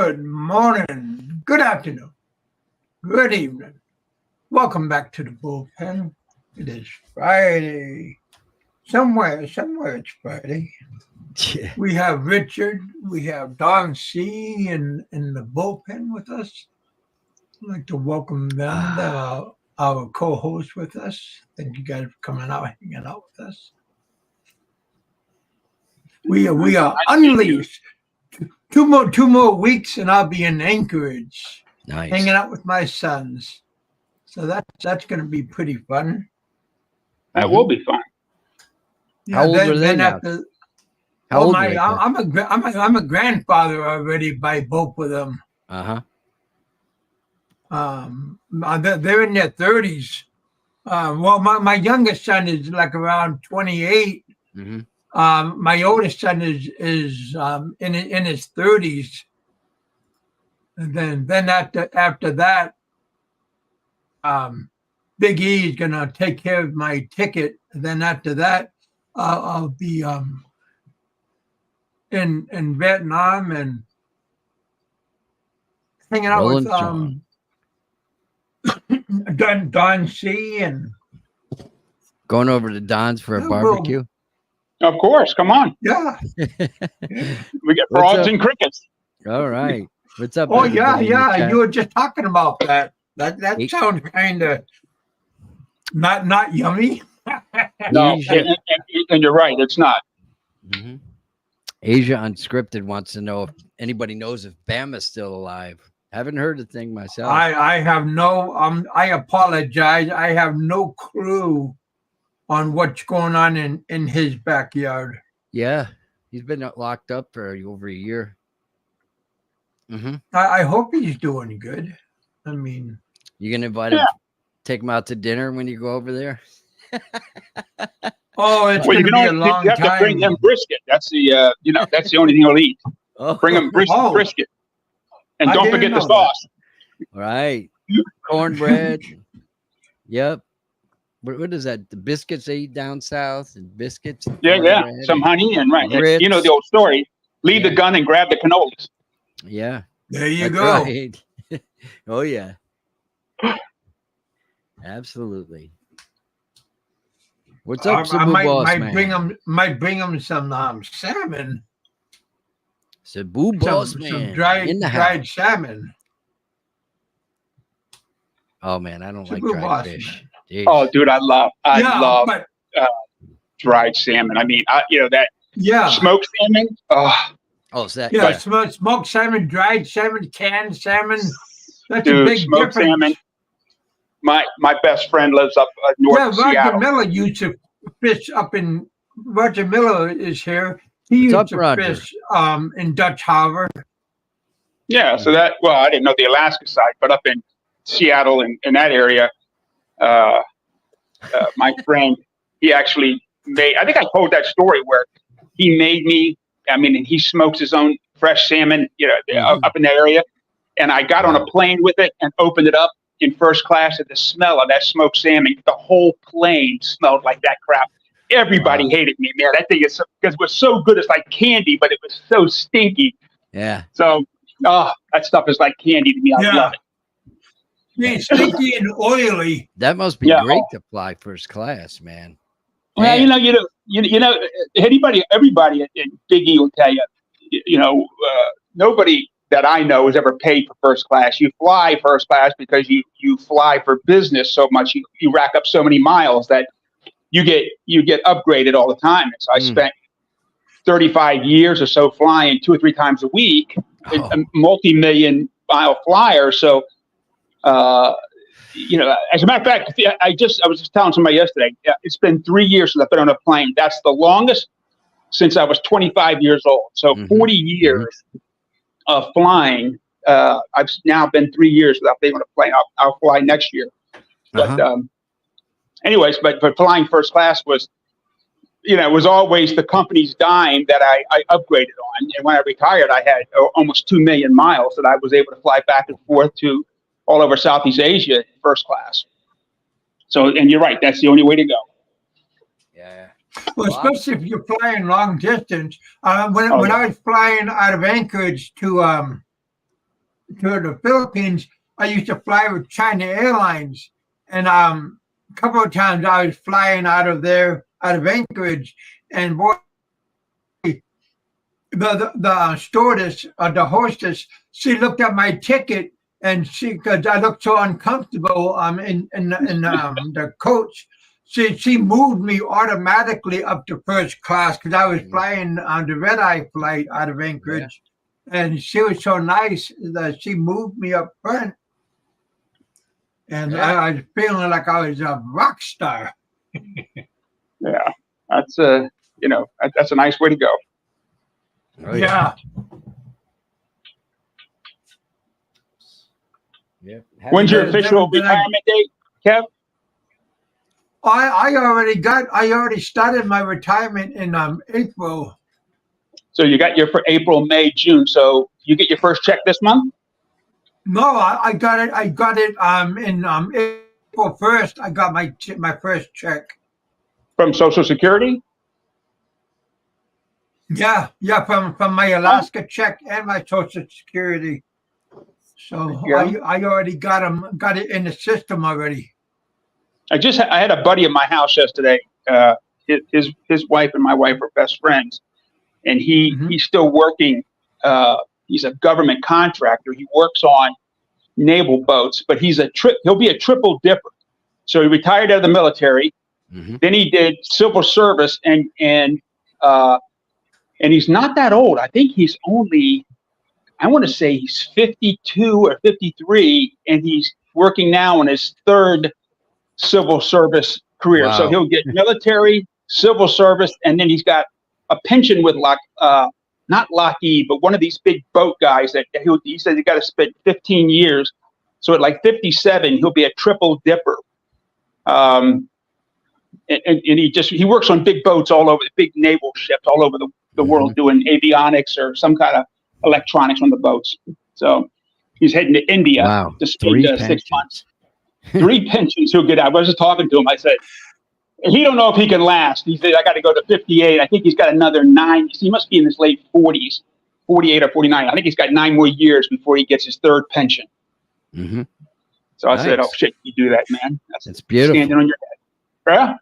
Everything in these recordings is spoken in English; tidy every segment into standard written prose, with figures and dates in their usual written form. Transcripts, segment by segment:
Good morning, good afternoon, good evening. Welcome back to the bullpen. It is Friday. Somewhere it's Friday. Yeah. We have Richard, we have Don C in the bullpen with us. I'd like to welcome them, our co-host with us. Thank you guys for coming out, hanging out with us. We are unleashed. Two more weeks, and I'll be in Anchorage, Nice. hanging out with my sons. So that's going to be pretty fun. That will be fun. Yeah, How old are they now? How old are they? I'm a grandfather already by both of them. They're in their 30s. Well, my youngest son is like around 28. Mm-hmm. My oldest son is in his 30s, and then after that, Big E is gonna take care of my ticket. And then after that, I'll be in Vietnam and hanging out with Don C and going over to Don's for a barbecue. Of course, come on. Yeah. We get frogs and crickets. All right. What's up? Oh yeah. You were just talking about that. That sounds kind of not yummy. No, and you're right. It's not. Mm-hmm. Asia Unscripted wants to know if anybody knows if Bama's still alive. Haven't heard a thing myself. I have no. I apologize. I have no clue on what's going on in his backyard. Yeah, he's been locked up for over a year. Mm-hmm. I hope he's doing good. I mean, you gonna invite him, take him out to dinner when you go over there? Oh, it's gonna be a long time. You have to bring him brisket. That's the that's the only thing he'll eat. Bring him brisket, and don't forget the sauce. All right, cornbread. Yep. What is that? The biscuits they eat down south and biscuits. Yeah. Some honey and right. You know the old story. Leave the gun and grab the cannolis. Yeah. There you go. Right. Oh yeah. Absolutely. What's up, Cebu Boss Man? Might bring him some salmon. Cebu Boss Man. Some dried salmon. Oh man, I don't like dried fish. Oh, dude, I love dried salmon. I mean, that smoked salmon. Oh, is that smoked salmon, dried salmon, canned salmon. That's dude, a big smoked difference. Salmon. My best friend lives up north of Seattle. Roger Miller used to fish up in. Roger Miller is here. He used to fish in Dutch Harbor. Yeah, so I didn't know the Alaska side, but up in Seattle and in that area. My friend, he actually made, I think I told that story where he made me, and he smokes his own fresh salmon, up in that area. And I got on a plane with it and opened it up in first class, and the smell of that smoked salmon, the whole plane smelled like that crap. Everybody hated me, man. That thing is, because it was so good, it's like candy, but it was so stinky. Yeah. So, that stuff is like candy to me. I love it. Yeah, stinky and oily. That must be great to fly first class, man. Well, everybody in Big E will tell you, nobody that I know has ever paid for first class. You fly first class because you fly for business so much. You rack up so many miles that you get upgraded all the time. And so I spent 35 years or so flying 2 or 3 times a week, a multi-million mile flyer. So. As a matter of fact, I was just telling somebody yesterday, it's been 3 years since I've been on a plane. That's the longest since I was 25 years old. So 40 years of flying. I've now been 3 years without being on a plane. I'll fly next year. But anyways, but flying first class was, it was always the company's dime that I upgraded on. And when I retired, I had almost 2 million miles that I was able to fly back and forth to all over Southeast Asia in first class. So, and you're right, that's the only way to go. Yeah. Well, especially if you're flying long distance. When I was flying out of Anchorage to to the Philippines, I used to fly with China Airlines, and a couple of times I was flying out of there, out of Anchorage, and boy, the stewardess or the hostess, she looked at my ticket, and because I looked so uncomfortable in the coach, she moved me automatically up to first class because I was flying on the red eye flight out of Anchorage, and she was so nice that she moved me up front, and I was feeling like I was a rock star. Yeah, that's that's a nice way to go. Oh, Yeah. When's your official retirement date, Kev? I already started my retirement in April. So you got your for April, May, June. So you get your first check this month? No, I got it in April 1st. I got my first check from Social Security. Yeah, from my Alaska check and my Social Security. So I already got it in the system already. I had a buddy at my house yesterday. His wife and my wife are best friends, and he's still working. He's a government contractor. He works on naval boats, but he'll be a triple dipper. So he retired out of the military. Then he did civil service, and he's not that old. I think he's only, I want to say he's 52 or 53, and he's working now on his third civil service career. Wow. So he'll get military, civil service, and then he's got a pension with not Lockheed, but one of these big boat guys that he says he got to spend 15 years. So at like 57, he'll be a triple dipper. And he works on big boats all over, big naval ships all over the world, doing avionics or some kind of electronics on the boats. So he's heading to India to spend 6 months. 3 pensions he'll get out. I was just talking to him. I said, he don't know if he can last. He said, I got to go to 58. I think he's got another 9. He must be in his late 40s, 48 or 49. I think he's got 9 more years before he gets his third pension. So I said, oh, shit, you do that, man. That's beautiful. Standing on your head.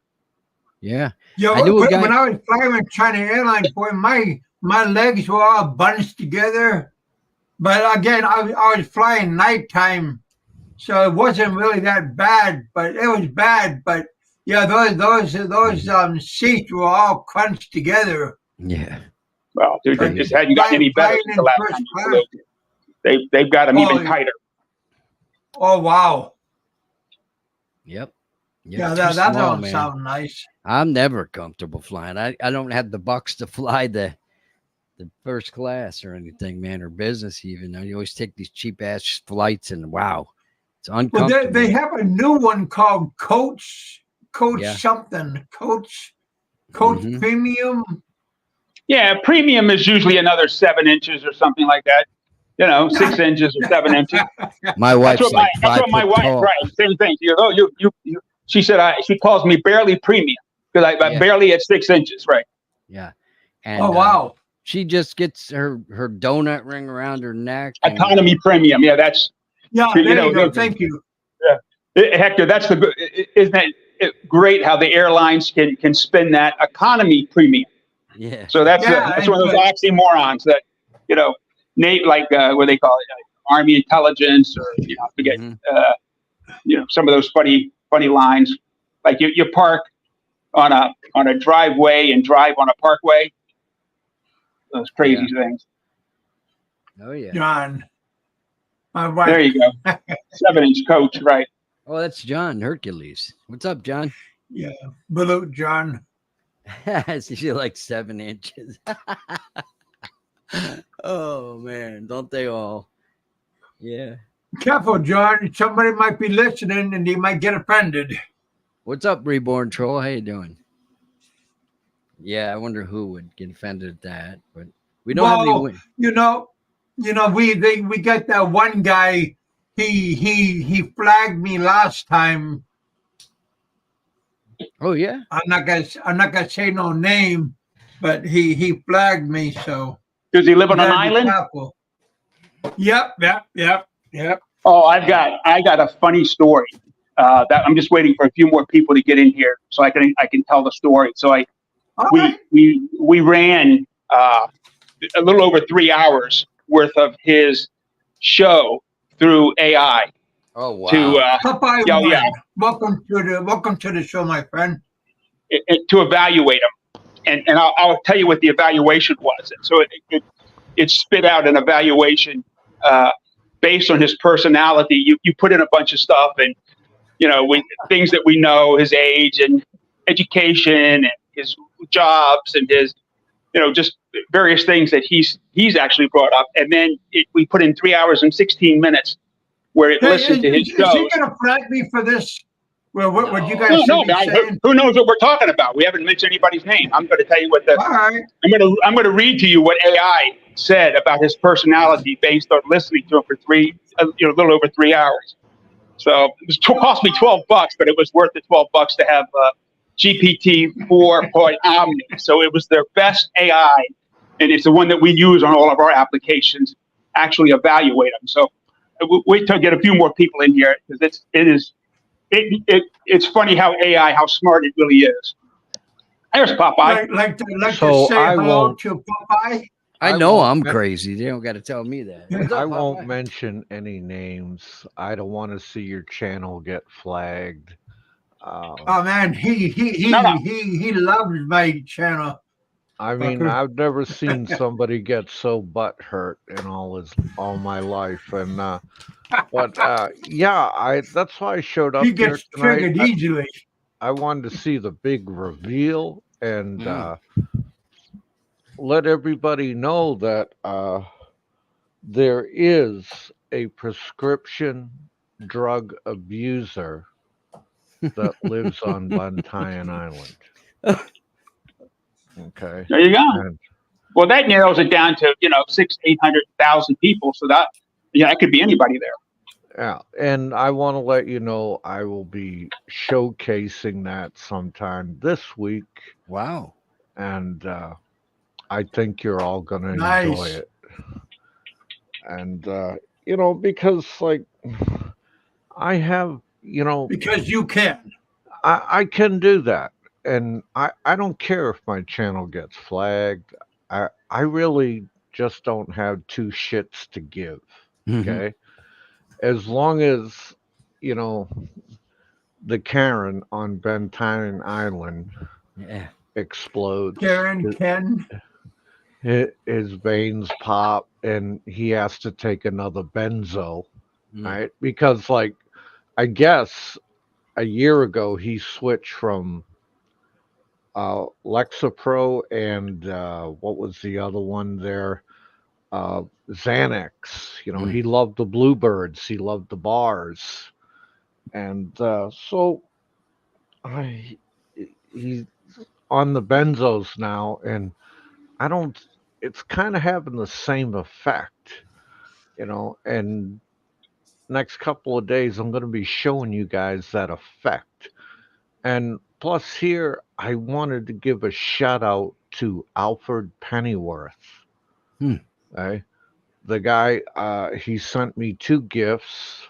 Yeah. Yo, when I was flying with China Airlines, boy, my legs were all bunched together. But again, I was flying nighttime, so it wasn't really that bad. But it was bad. But yeah, those seats were all crunched together. Yeah. Well, dude, they just hadn't gotten any better since the last time you flew. They've got them even tighter. Oh wow. Yep. Yeah, that doesn't sound nice. I'm never comfortable flying. I don't have the bucks to fly the first class or anything, man, or business even. You always take these cheap ass flights, and wow, it's uncomfortable. Well, they have a new one called Coach something, Coach Premium. Yeah, premium is usually another 7 inches or something like that. 6 inches or 7 inches. My wife's that's what my wife, right? Same thing. She goes, oh, you. She said, she calls me barely premium because I'm barely at 6 inches, right? Yeah. And, oh wow. She just gets her donut ring around her neck. Economy premium. Yeah, that's. Yeah, there you go. Thank you. Yeah, Hector, isn't it great how the airlines can spin that economy premium? Yeah. So that's one of those oxymorons that what they call it, Army intelligence, or forget some of those funny lines, like you park on a driveway and drive on a parkway. Those crazy things. Oh yeah, John. My wife. There you go. 7-inch coach, right? Oh, that's John Hercules. What's up, John? Yeah, Blue John. She's like 7 inches. Oh man, don't they all? Yeah. Careful, John. Somebody might be listening and they might get offended. What's up, Reborn Troll? How you doing? Yeah, I wonder who would get offended at that, but we don't have any win. We got that one guy. He flagged me last time. Oh yeah. I'm not gonna say no name, but he flagged me. So does he live on an island? Careful. Yep. Oh, I got a funny story. That I'm just waiting for a few more people to get in here so I can tell the story. So All we right. we ran a little over 3 hours worth of his show through AI Oh to wow. Popeye yeah, one. Welcome to the show, my friend. to evaluate him. And I'll tell you what the evaluation was. And so it spit out an evaluation uh, based on his personality. You put in a bunch of stuff, and things that we know, his age and education and his jobs and his just various things that he's actually brought up. And then we put in 3 hours and 16 minutes where it Hey, listened to his is he shows. gonna flag me for this? Well, what you No. guys should No, be saying? who knows what we're talking about? We haven't mentioned anybody's name. I'm going to tell you what All right. I'm going to read to you what AI said about his personality based on listening to him for a little over 3 hours. So cost me $12, but it was worth the $12 to have GPT 4 Omni. So it was their best AI, and it's the one that we use on all of our applications. Actually, evaluate them. So wait till I get a few more people in here because it's funny how smart it really is. There's Popeye. Like to So say I hello won't. to Popeye. I I know won't I'm men- crazy. They don't got to tell me that. What's up, I won't Popeye? mention any names. I don't want to see your channel get flagged. Oh man, No, no. he loves my channel. I mean, Fucker. I've never seen somebody get so butt hurt in all my life, and but yeah, that's why I showed up He here gets tonight. triggered easily. I wanted to see the big reveal and Mm. let everybody know that there is a prescription drug abuser that lives on Bantayan Island. Okay. There you go. And Well, that narrows it down to 800,000 people. So that could be anybody there. yeah, and I want to let you know I will be showcasing that sometime this week, Wow. and I think you're all gonna enjoy Nice. it. And because like I have, Because you can. I can do that, and I don't care if my channel gets flagged. I really just don't have two shits to give. Mhm. Okay, as long as you know the Karen on Bentine Island Yeah. explodes, Karen, Ken. his veins pop, and he has to take another benzo, Mm. right? Because like I guess a year ago he switched from Lexapro and what was the other one there? Xanax. Mm. He loved the bluebirds. He loved the bars, and so I he's on the benzos now, and I don't. It's kind of having the same effect, And next couple of days, I'm going to be showing you guys that effect. And plus, here, I wanted to give a shout out to Alfred Pennyworth. Hmm. Okay? The guy, he sent me two gifts.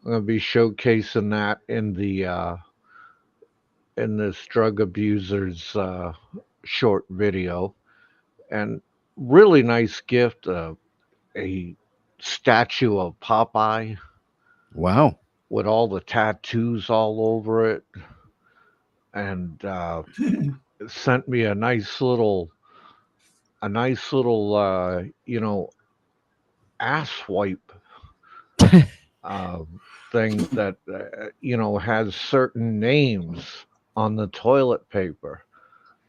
I'm going to be showcasing that in this drug abuser's short video. And really nice gift, a statue of Popeye Wow. with all the tattoos all over it, and sent me a nice little ass wipe uh, thing that has certain names on the toilet paper,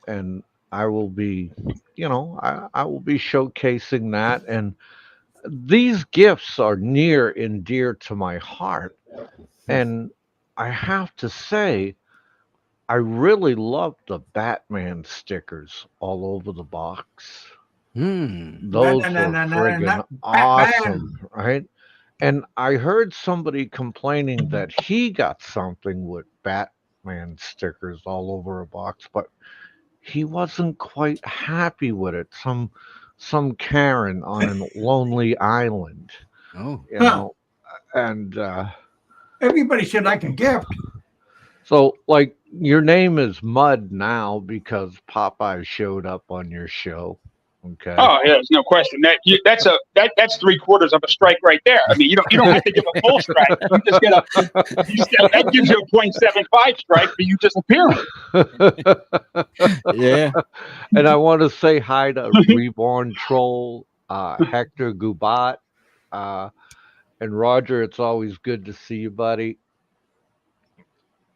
and I will be I will be showcasing that, and these gifts are near and dear to my heart, and I have to say I really love the Batman stickers all over the box. Hmm. Those were friggin' Batman. awesome, right? And I heard somebody complaining that he got something with Batman stickers all over a box, but he wasn't quite happy with it. Some some Karen on a lonely island, Oh, you know, and Everybody should like a gift. so like your name is Mud now because Popeye showed up on your show. Okay. Oh yeah, there's no question. That's 3/4 of a strike right there. I mean, you don't have to give a full strike. You just get that gives you a 0.75 strike for you disappearing. yeah. And I want to say hi to Reborn Troll, Hector Gubat, and Roger. It's always good to see you, buddy.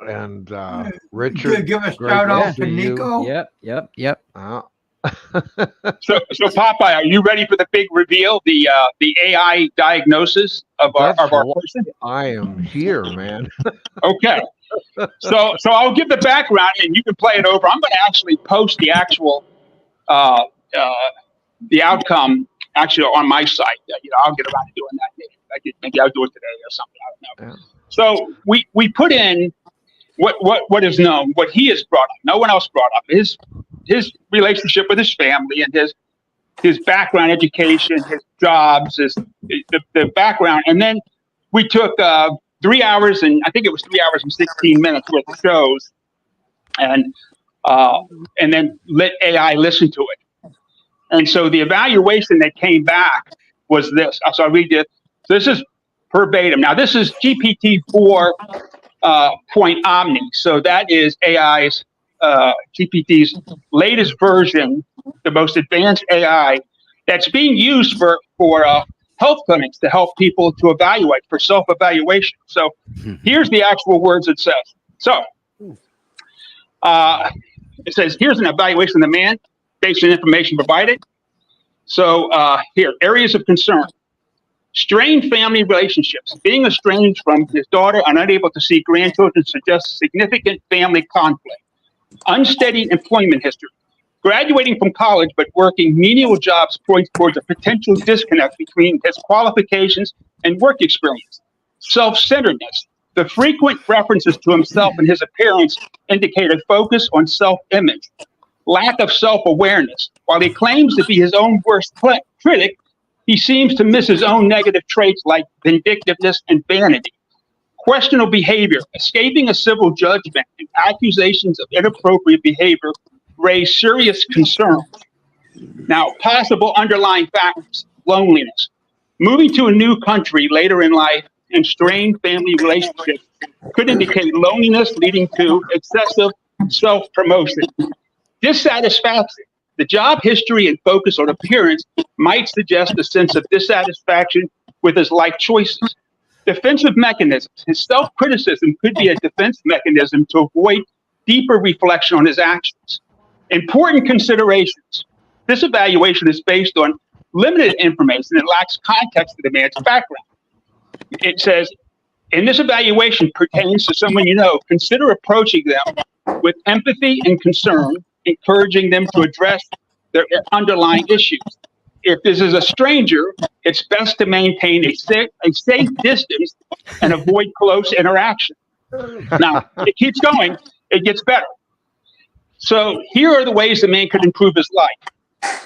And Richard, Give a great shout to out see to you. Nico. Yep. So Popeye, are you ready for the big reveal? The AI diagnosis of our That's person. I am here, man. Okay. So I'll give the background and you can play it over. I'm going to actually post the actual the outcome actually on my site. I'll get around to doing that. Maybe I'll do it today or something. I don't know. Yeah. So we put in what is known, what he has brought up. No one else brought up his relationship with his family and his background, education, his jobs, the background, and then we took 3 hours and I think it was 3 hours and 16 minutes worth of shows, and then let AI listen to it. And so the evaluation that came back was this. So I'll read it. So this is verbatim. Now this is GPT-4 Point Omni. So that is AI's GPT's latest version, the most advanced AI that's being used for health clinics to help people to evaluate for self-evaluation. So here's the actual words it says. So it says, here's an evaluation of the man based on information provided. So here, areas of concern. Strained family relationships. Being estranged from his daughter and unable to see grandchildren suggests significant family conflict. Unsteady employment history. Graduating from college but working menial jobs points towards a potential disconnect between his qualifications and work experience. Self-centeredness. The frequent references to himself and his appearance indicate a focus on self-image. Lack of self-awareness. While he claims to be his own worst critic, he seems to miss his own negative traits like vindictiveness and vanity. Questionable behavior, escaping a civil judgment and accusations of inappropriate behavior raise serious concerns. Now, possible underlying factors, loneliness. Moving to a new country later in life and strained family relationships could indicate loneliness leading to excessive self-promotion. Dissatisfaction. The job history and focus on appearance might suggest a sense of dissatisfaction with his life choices. Defensive mechanisms. His self-criticism could be a defense mechanism to avoid deeper reflection on his actions. Important considerations. This evaluation is based on limited information and lacks context to the man's background. It says, in this evaluation pertains to someone you know, consider approaching them with empathy and concern, encouraging them to address their underlying issues. If this is a stranger, it's best to maintain a safe distance and avoid close interaction. Now, it keeps going. It gets better. So here are the ways the man could improve his life.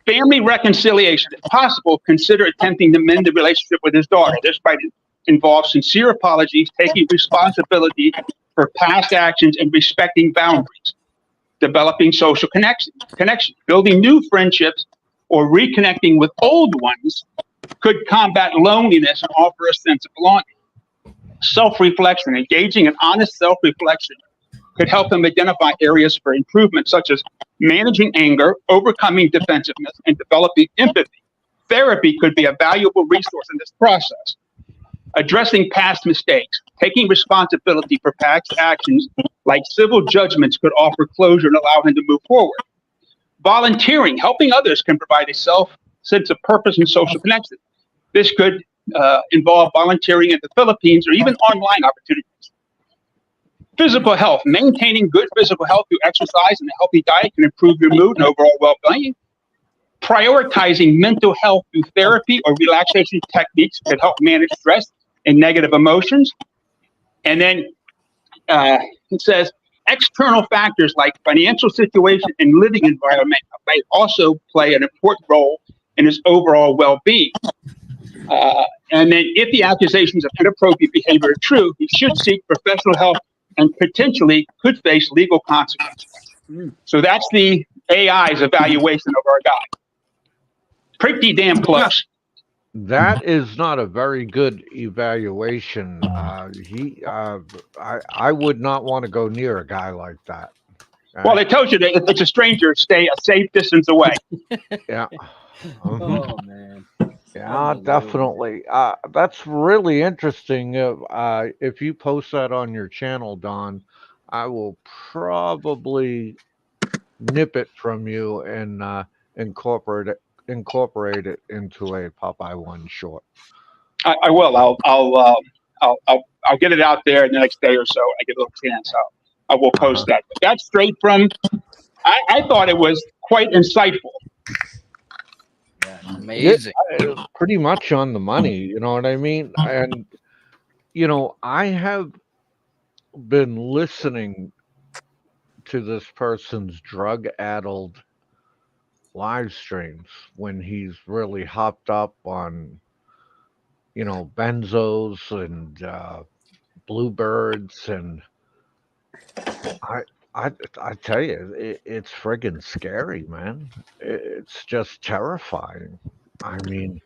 Family reconciliation. If possible, consider attempting to mend the relationship with his daughter. This might involve sincere apologies, taking responsibility for past actions, and respecting boundaries. Developing social connection, building new friendships, or reconnecting with old ones could combat loneliness and offer a sense of belonging. Self-reflection, engaging in honest self-reflection could help them identify areas for improvement, such as managing anger, overcoming defensiveness, and developing empathy. Therapy could be a valuable resource in this process. Addressing past mistakes, taking responsibility for past actions like civil judgments could offer closure and allow him to move forward. Volunteering, helping others can provide a sense of purpose and social connection. This could involve volunteering in the Philippines or even online opportunities. Physical health, maintaining good physical health through exercise and a healthy diet can improve your mood and overall well-being. Prioritizing mental health through therapy or relaxation techniques could help manage stress and negative emotions. And then it says, external factors like financial situation and living environment may also play an important role in his overall well-being. And then if the accusations of inappropriate behavior are true, he should seek professional help and potentially could face legal consequences. So that's the AI's evaluation of our guy. Pretty damn close. That is not a very good evaluation. I would not want to go near a guy like that. Well, it tells you that if it's a stranger, stay a safe distance away. Yeah. Oh man. Yeah, definitely. That's really interesting. If you post that on your channel, Don, I will probably nip it from you and incorporate it into a Popeye one short. I will. I'll get it out there in the next day or so. I get a little chance. I will post that. But that's straight from. I thought it was quite insightful. Yeah, amazing. Pretty much on the money. You know what I mean? And I have been listening to this person's drug-addled live streams when he's really hopped up on, benzos and bluebirds, and I tell you, it's friggin' scary, man. It's just terrifying. I mean,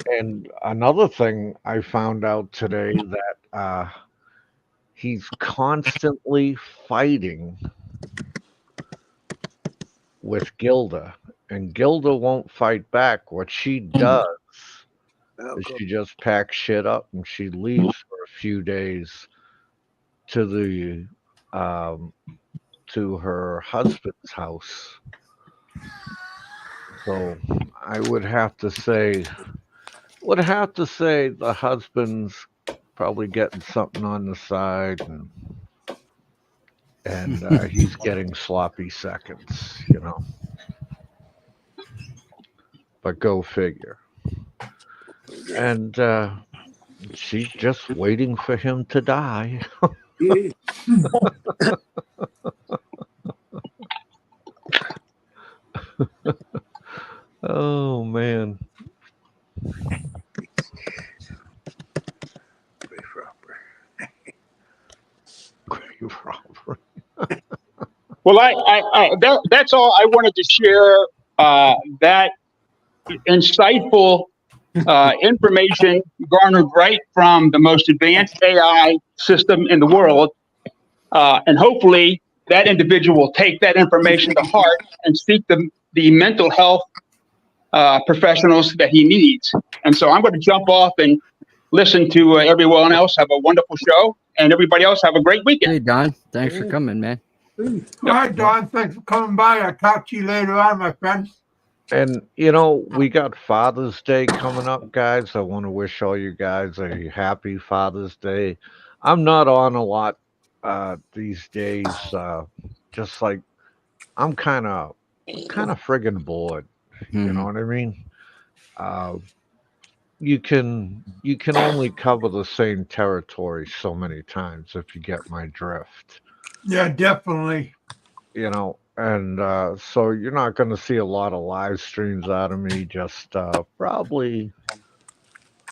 and another thing I found out today that he's constantly fighting with Gilda, and Gilda won't fight back. What she does is she just packs shit up and she leaves for a few days to the to her husband's house. So I would have to say the husband's probably getting something on the side, and he's getting sloppy seconds, But go figure. And she's just waiting for him to die. Oh man. Grave robbery. Well, that's all I wanted to share. That insightful information garnered right from the most advanced AI system in the world, and hopefully that individual will take that information to heart and seek the mental health professionals that he needs. And so I'm going to jump off and listen to everyone else. Have a wonderful show, and everybody else have a great weekend. Hey Don, thanks for coming, man. All right, Don, thanks for coming by. I'll talk to you later on, my friend. And we got Father's Day coming up, guys. I want to wish all you guys a happy Father's Day. I'm not on a lot these days. Just like I'm kind of friggin' bored. You know what I mean? You can only cover the same territory so many times, if you get my drift. Yeah, definitely. And so you're not going to see a lot of live streams out of me. Just probably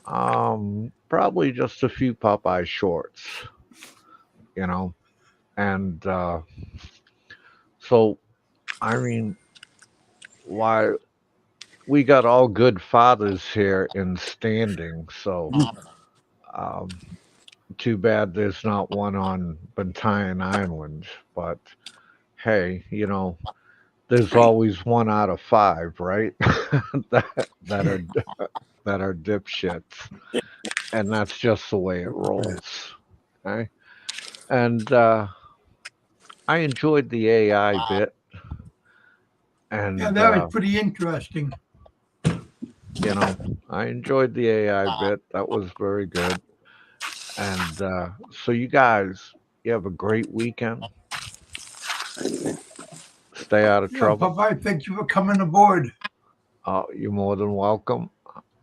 just a few Popeye shorts. And so I mean, why we got all good fathers here in standing, so too bad there's not one on Bantayan Island, but hey, there's always 1 out of 5, right? that are dipshits, and that's just the way it rolls. Okay, and I enjoyed the AI bit, and Yeah, that was pretty interesting. I enjoyed the AI bit. That was very good. And so you guys, you have a great weekend. Stay out of trouble. Popeye, thank you for coming aboard. You're more than welcome.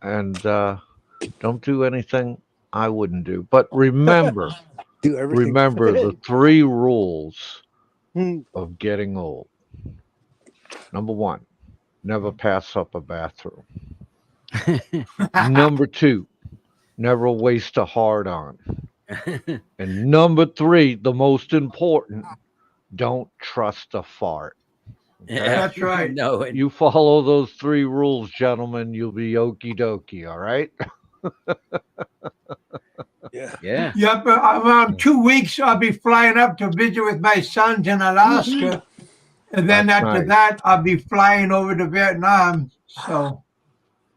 And don't do anything I wouldn't do. But remember, Do everything. Remember the 3 rules Hmm. of getting old. Number 1, never pass up a bathroom. Number 2, never waste a hard on. And number 3, the most important, don't trust a fart. Okay? That's right. No, You follow those 3 rules, gentlemen, you'll be okie dokie, all right? Yeah. yeah. Yep, around 2 weeks, I'll be flying up to visit with my sons in Alaska. And then That's after nice. that, I'll be flying over to Vietnam. So,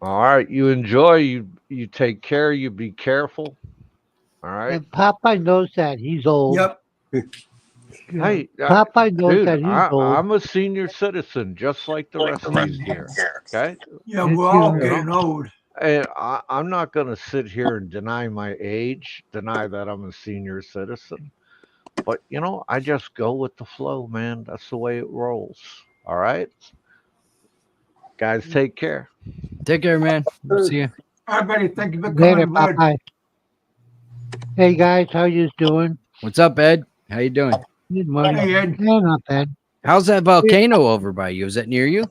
All right, you enjoy, you take care, you be careful. All right. And Popeye knows that he's old. yep. Yeah. Hey, Popeye knows dude, that he's old. I'm a senior citizen, just like the rest of you here. Okay, Yeah, Yes, we're all you are. getting old. and I'm not going to sit here and deny my age, deny that I'm a senior citizen. But I just go with the flow, man. That's the way it rolls. All right, guys, take care. Take care, man. See you. All right, buddy. Thank you for Later, coming, bud. Popeye. Hey guys, how you doing? What's up, Ed? How you doing? Good morning. Hey, Ed. Yeah, not bad. How's that volcano over by you? Is that near you?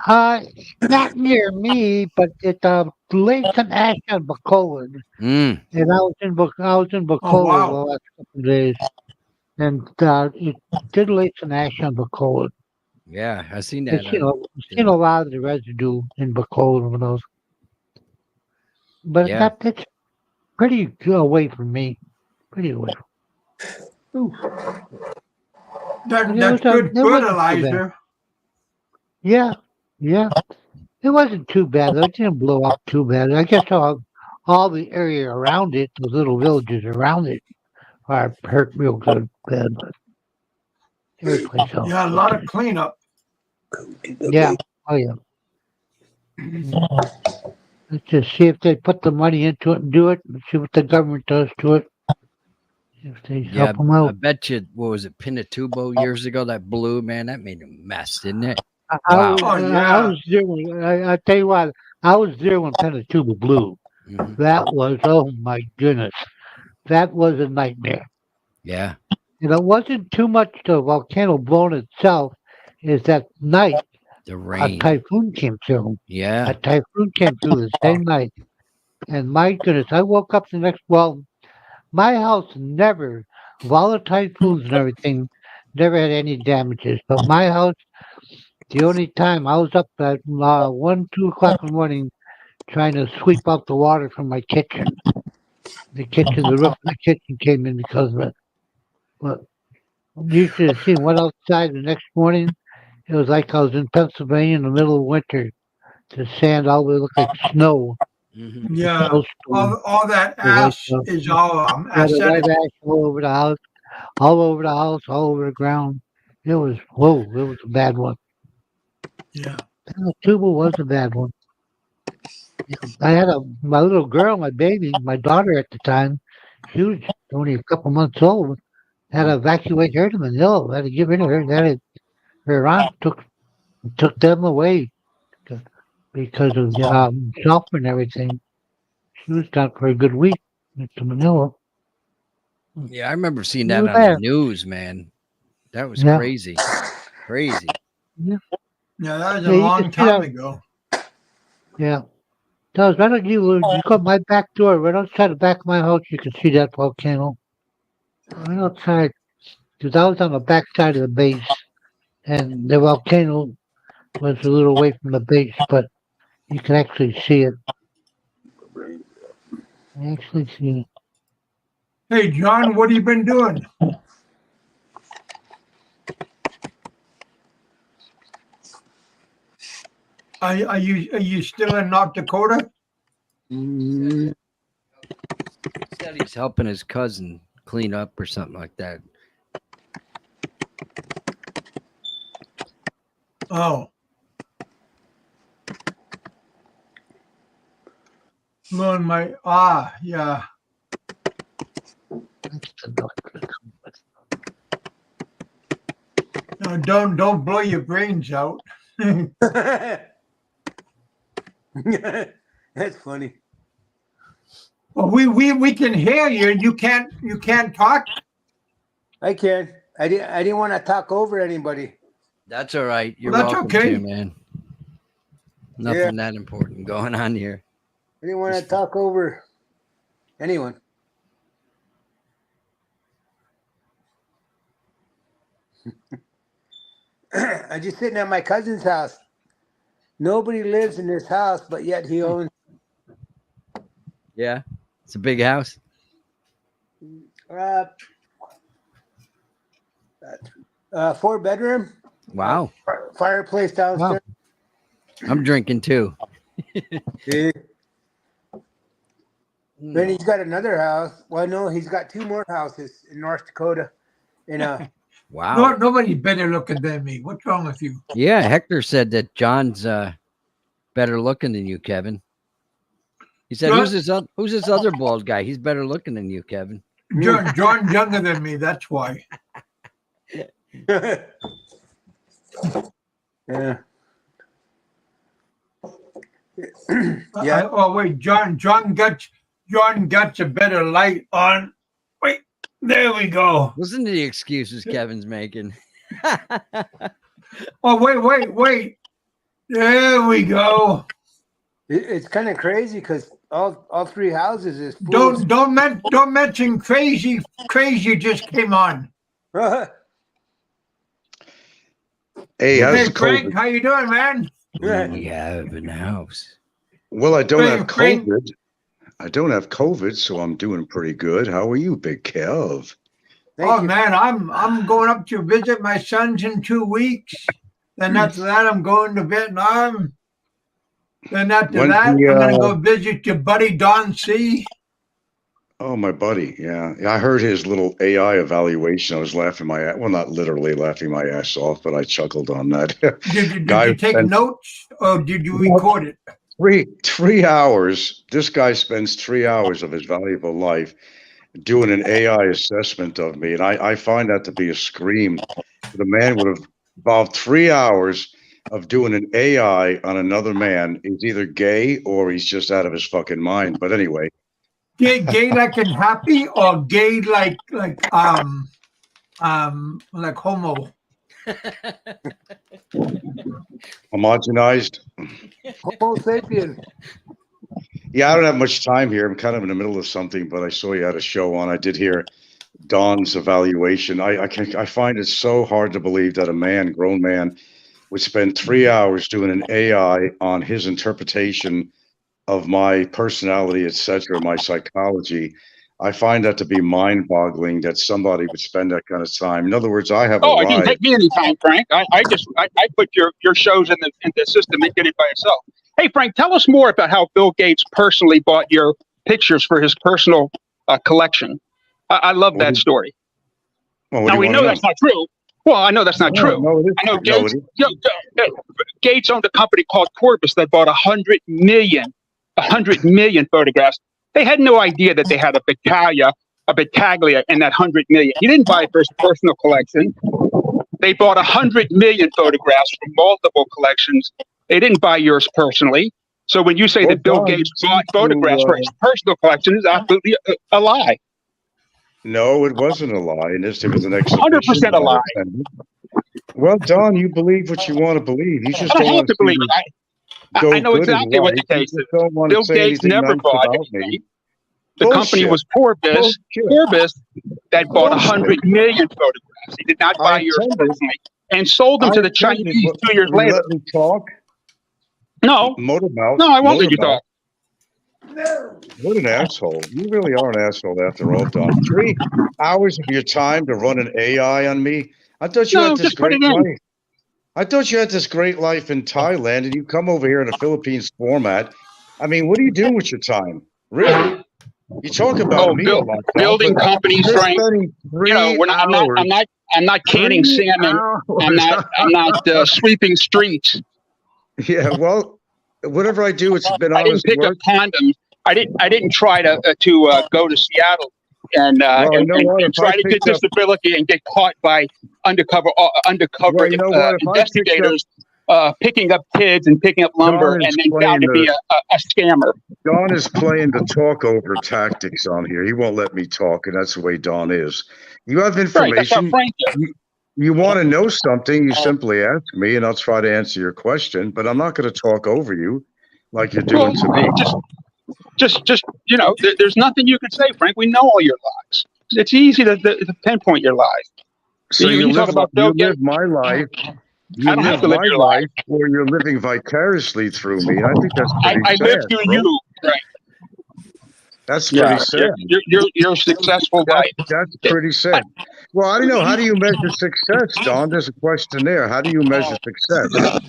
Not near me, but it laid some ash on Bacolod, Mm. and I was in Bacolod wow. the last couple of days, and it did lay some ash on Bacolod. Yeah, I seen that. Seen a lot of the residue in Bacolod when I was, but Yeah. it's pretty away from me. Pretty away. That's It good wasn't too bad. fertilizer. Yeah. It wasn't too bad. Though. It didn't blow up too bad. I guess all the area around it, the little villages around it, are hurt real good, bad. But every place else. Yeah, a lot of cleanup. Yeah. Oh yeah. Let's just see if they put the money into it and do it. And see what the government does to it. If they Yeah, help them I out. bet you, what was it, Pinatubo years ago? That blew, man, that made a mess, didn't it? I Wow. Oh, I yeah. was there. I tell you what, I was there when Pinatubo blew. Mhm. That was, oh my goodness, that was a nightmare. Yeah. And it wasn't too much the volcano blowing itself. Is that night The a rain. typhoon came through? Yeah. A typhoon came through the same night, and my goodness, I woke up the next. Well, my house never, of all the typhoons and everything, never had any damages. But my house, the only time I was up at 1, 2 o'clock in the morning trying to sweep out the water from my kitchen. The roof of the kitchen came in because of it. But you should have seen what outside the next morning. It was like I was in Pennsylvania in the middle of winter. The sand all the way looked like snow. Mhm. Yeah. Snowstorm. All that It was like, ash is all yeah, the acidic. white ash all over the house, all over the house, all over the ground. It was whoa! It was a bad one. Yeah. The tuba was a bad one. I had my little girl, my baby, my daughter at the time. She was only a couple months old. Had to evacuate her to Manila. Had to give her to her. Her aunt took them away because of sulfur and everything. She was gone for a good week to Manila. Yeah, I remember seeing You that were on the there. news, man. That was Yeah. crazy. Crazy. Yeah, that was Yeah, a you long can see time that. ago. Yeah. That was right on you got my back door, right outside the back of my house. You can see that volcano right outside. Because I was on the back side of the base, and the volcano was a little away from the base, but you can actually see it. I actually see it. Hey, John, what have you been doing? Are you still in North Dakota? Said he's helping his cousin clean up or something like that. Oh. Blowing my yeah. That's the North. No, don't blow your brains out. That's funny. Well, we can hear you. You can't talk. I can. I didn't want to talk over anybody. That's all right. You're Well, that's welcome okay. to, man. Nothing that important going on here. I didn't want to talk over anyone. I'm just sitting at my cousin's house. Nobody lives in this house, but yet he owns. Yeah, it's a big house. 4-bedroom. Wow. Fireplace downstairs. I'm drinking too. Yeah. Then he's got another house. Well, no, he's got 2 more houses in North Dakota. Wow. No, nobody's better looking than me. What's wrong with you? Yeah, Hector said that John's better looking than you, Kevin. He said, What? who's this other bald guy? He's better looking than you, Kevin. John's younger than me. That's why. Yeah. Oh wait, John got a better light on. Wait, there we go. Listen to the excuses Kevin's making. Oh wait. There we go. It's kind of crazy because all 3 houses is full. Don't mention crazy. Crazy just came on. Hey, how's Hey the Frank, COVID? how you doing, man? We have in the house. Well, I don't Hey, have Frank. COVID. I don't have COVID, so I'm doing pretty good. How are you, Big Kev? Oh man, I'm going up to visit my sons in 2 weeks. Then after that, I'm going to Vietnam. Then after When's that, the, I'm gonna go visit your buddy Don C. Oh, my buddy. Yeah, I heard his little AI evaluation. I was laughing my ass. Well, not literally laughing my ass off, but I chuckled on that. Did Guy you take spent notes or did you record it? three hours. This guy spends 3 hours of his valuable life doing an AI assessment of me, and I find that to be a scream. The man would have involved 3 hours of doing an AI on another man. He's either gay or he's just out of his fucking mind. But anyway, Gay like in happy or gay like homo? homogenized. Homo sapien. Yeah, I don't have much time here. I'm kind of in the middle of something, but I saw you had a show on. I did hear Don's evaluation. I find it so hard to believe that a grown man, would spend 3 hours doing an AI on his interpretation of my personality, etc., my psychology. I find that to be mind-boggling that somebody would spend that kind of time. In other words, I have Oh, it didn't arrived. take me any time, Frank. I put your shows in the system and did it by itself. Hey, Frank, tell us more about how Bill Gates personally bought your pictures for his personal collection. I love that story. Well, Now we know that's not true. Well, I know that's not true. No, it is. I know No, Gates, it is. Gates owned a company called Corbis that bought 100 million photographs. They had no idea that they had a battaglia in that 100 million. He didn't buy it for his personal collection. They bought 100 million photographs from multiple collections. They didn't buy yours personally. So when you say that Bill Gates bought photographs for his personal collection, is absolutely a lie. No, it wasn't a lie, and it was an 100% a lie. Well, Don, you believe what you want to believe. You just I don't have want to believe it. I know exactly what the case is. Bill Gates never bought anything. The company was Corbis that bought 100 million photographs. He did not buy yours personally and sold them to the Chinese 2 years later. Let me talk. No, Motormouth. no, I won't let you talk. What an asshole. You really are an asshole after all, Don. 3 hours of your time to run an AI on me? I thought you had this great life. I thought you had this great life in Thailand, and you come over here in a Philippines format. I mean, what are you doing with your time? Really? You talk about me a lot, building companies, Frank. You know, I'm not canning salmon. I'm not sweeping streets. Yeah, well, whatever I do, it's been honest. I didn't pick up condoms. I didn't try to go to Seattle and try to get disability and get caught by undercover investigators picking up kids and picking up lumber, and then found to be a scammer. Don is playing the talk over tactics on here. He won't let me talk, and that's the way Don is. You have Right, that's how information. Frank is. You want to know something, you simply ask me, and I'll try to answer your question, but I'm not going to talk over you like you're doing to me. Just there's nothing you can say, Frank. We know all your lies. It's easy to pinpoint your lies. So you live my life. You live my life, or you're living vicariously through me. And I think that's pretty sad. I live through you, right? That's pretty sad. You're a successful life. That's pretty sad. Well, I don't know. How do you measure success, Don? There's a question there. How do you measure success?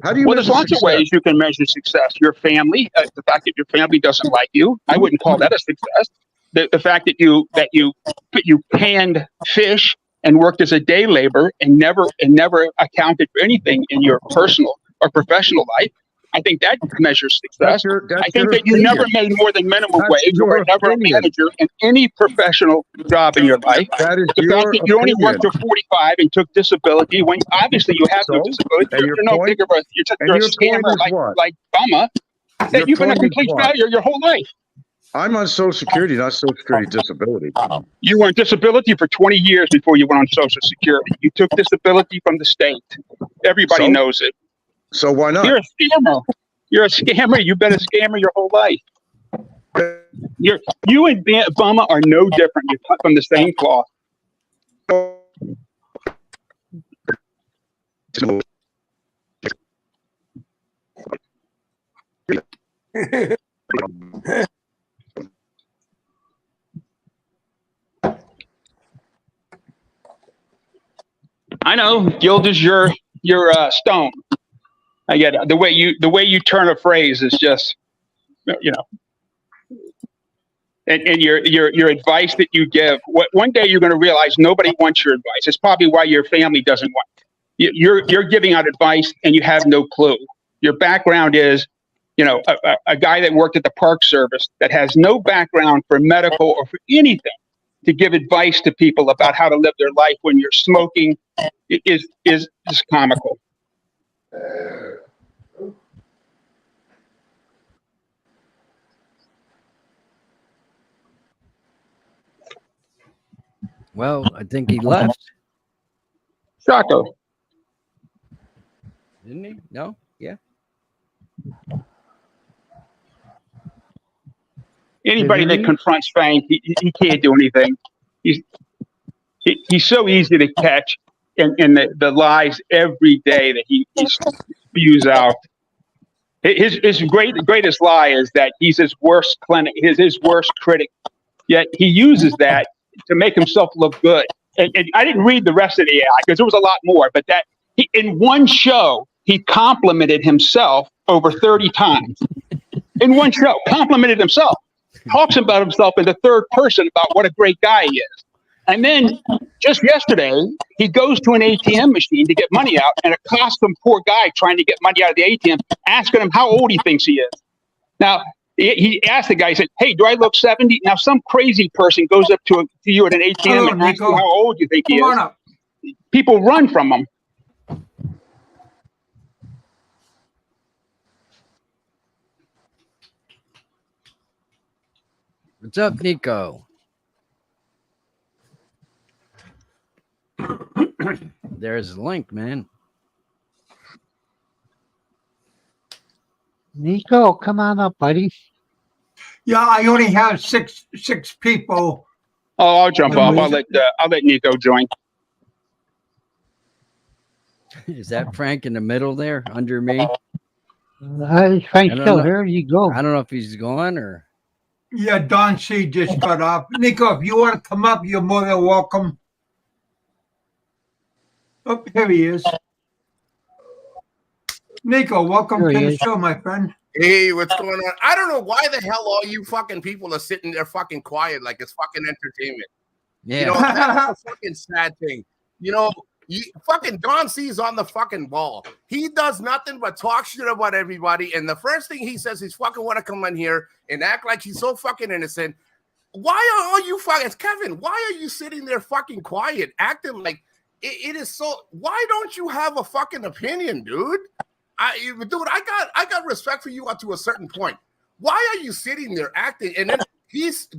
There's lots of ways you can measure success. Your family, the fact that your family doesn't like you, I wouldn't call that a success. The fact that you panned fish and worked as a day laborer and never accounted for anything in your personal or professional life, I think that measures success. I think that you never made more than minimum wage or were never a manager in any professional job in your life. That is the fact that you only worked till 45 and took disability when obviously you have no disability. You're no bigger of you're a scammer like Bama. That you've been a complete failure your whole life. I'm on Social Security, not Social Security disability. You were on disability for 20 years before you went on Social Security. You took disability from the state. Everybody knows it. So why not? You're a scammer. You're a scammer. You've been a scammer your whole life. You and Obama are no different. You cut from the same cloth. I know guilt is your stone. I get it. The way you turn a phrase is just, and your advice that you give. One day you're going to realize nobody wants your advice. It's probably why your family doesn't want it. You're giving out advice and you have no clue. Your background is, a guy that worked at the Park Service that has no background for medical or for anything to give advice to people about how to live their life when you're smoking is just comical. Well, I think he left. Shocker. Didn't he? No? Yeah. Anybody that confronts Frank, he can't do anything. He's so easy to catch in the lies every day that he spews out. His greatest lie is that he's his worst critic. Yet he uses that to make himself look good. And I didn't read the rest of the AI because there was a lot more. But that in one show he complimented himself over 30 times. In one show, complimented himself. Talks about himself in the third person about what a great guy he is. And then just yesterday, he goes to an ATM machine to get money out and accosts some poor guy trying to get money out of the ATM, asking him how old he thinks he is. Now, he asked the guy, he said, "Hey, do I look 70? Now, some crazy person goes up to you at an ATM and asks you how old you think he is. People run from him. What's up, Nico? There's the link, man. Nico, come on up, buddy. Yeah, I only have six people. Oh, I'll jump off. I'll let Nico join. Is that Frank in the middle there under me? Frank's still here. You go. I don't know if he's gone or. Yeah, Don C just cut off. Nico, if you want to come up, you're more than welcome. Oh, here he is. Nico, welcome to the show, my friend. Hey, what's going on? I don't know why the hell all you fucking people are sitting there fucking quiet like it's fucking entertainment. Yeah. That's a fucking sad thing. Fucking Don C's on the fucking wall. He does nothing but talk shit about everybody. And the first thing he says, he's fucking want to come in here and act like he's so fucking innocent. Why are all you fucking, Kevin, why are you sitting there fucking quiet, acting like it is so. Why don't you have a fucking opinion, dude? I got respect for you up to a certain point. Why are you sitting there acting and then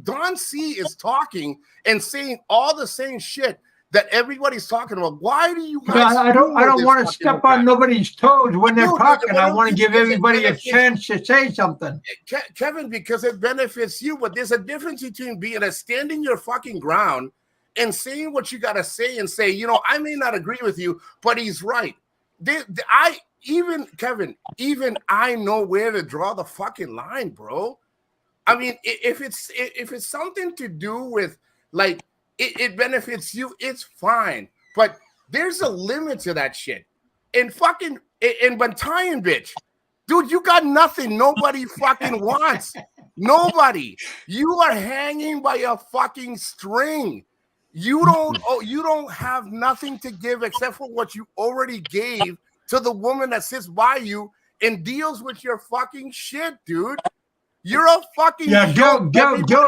Don C is talking and saying all the same shit that everybody's talking about? Why do you guys? I don't want to step on nobody's toes when they're talking. I want to give everybody a chance to say something. Kevin, because it benefits you, but there's a difference between standing your fucking ground and saying what you got to say and say, you know, I may not agree with you, but he's right. Kevin, I know where to draw the fucking line, bro. I mean, if it's something to do with like it benefits you, it's fine. But there's a limit to that shit. And Bantayan, bitch, dude, you got nothing. Nobody fucking wants. Nobody. You are hanging by a fucking string. You don't have nothing to give except for what you already gave to the woman that sits by you and deals with your fucking shit, dude. You're a fucking joke.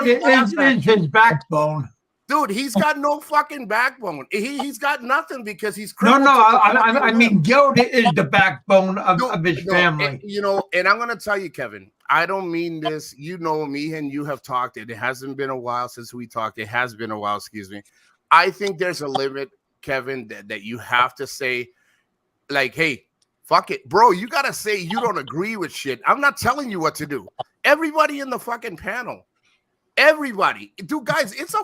Is his backbone. Dude, he's got no fucking backbone. He's got nothing because he's I mean, Gilda is the backbone of his family. And I'm gonna tell you, Kevin, I don't mean this. You know me and you have talked. It hasn't been a while since we talked. It has been a while, excuse me. I think there's a limit, Kevin, that you have to say, like, hey, fuck it, bro. You gotta say you don't agree with shit. I'm not telling you what to do. Everybody in the fucking panel, everybody, dude, guys, it's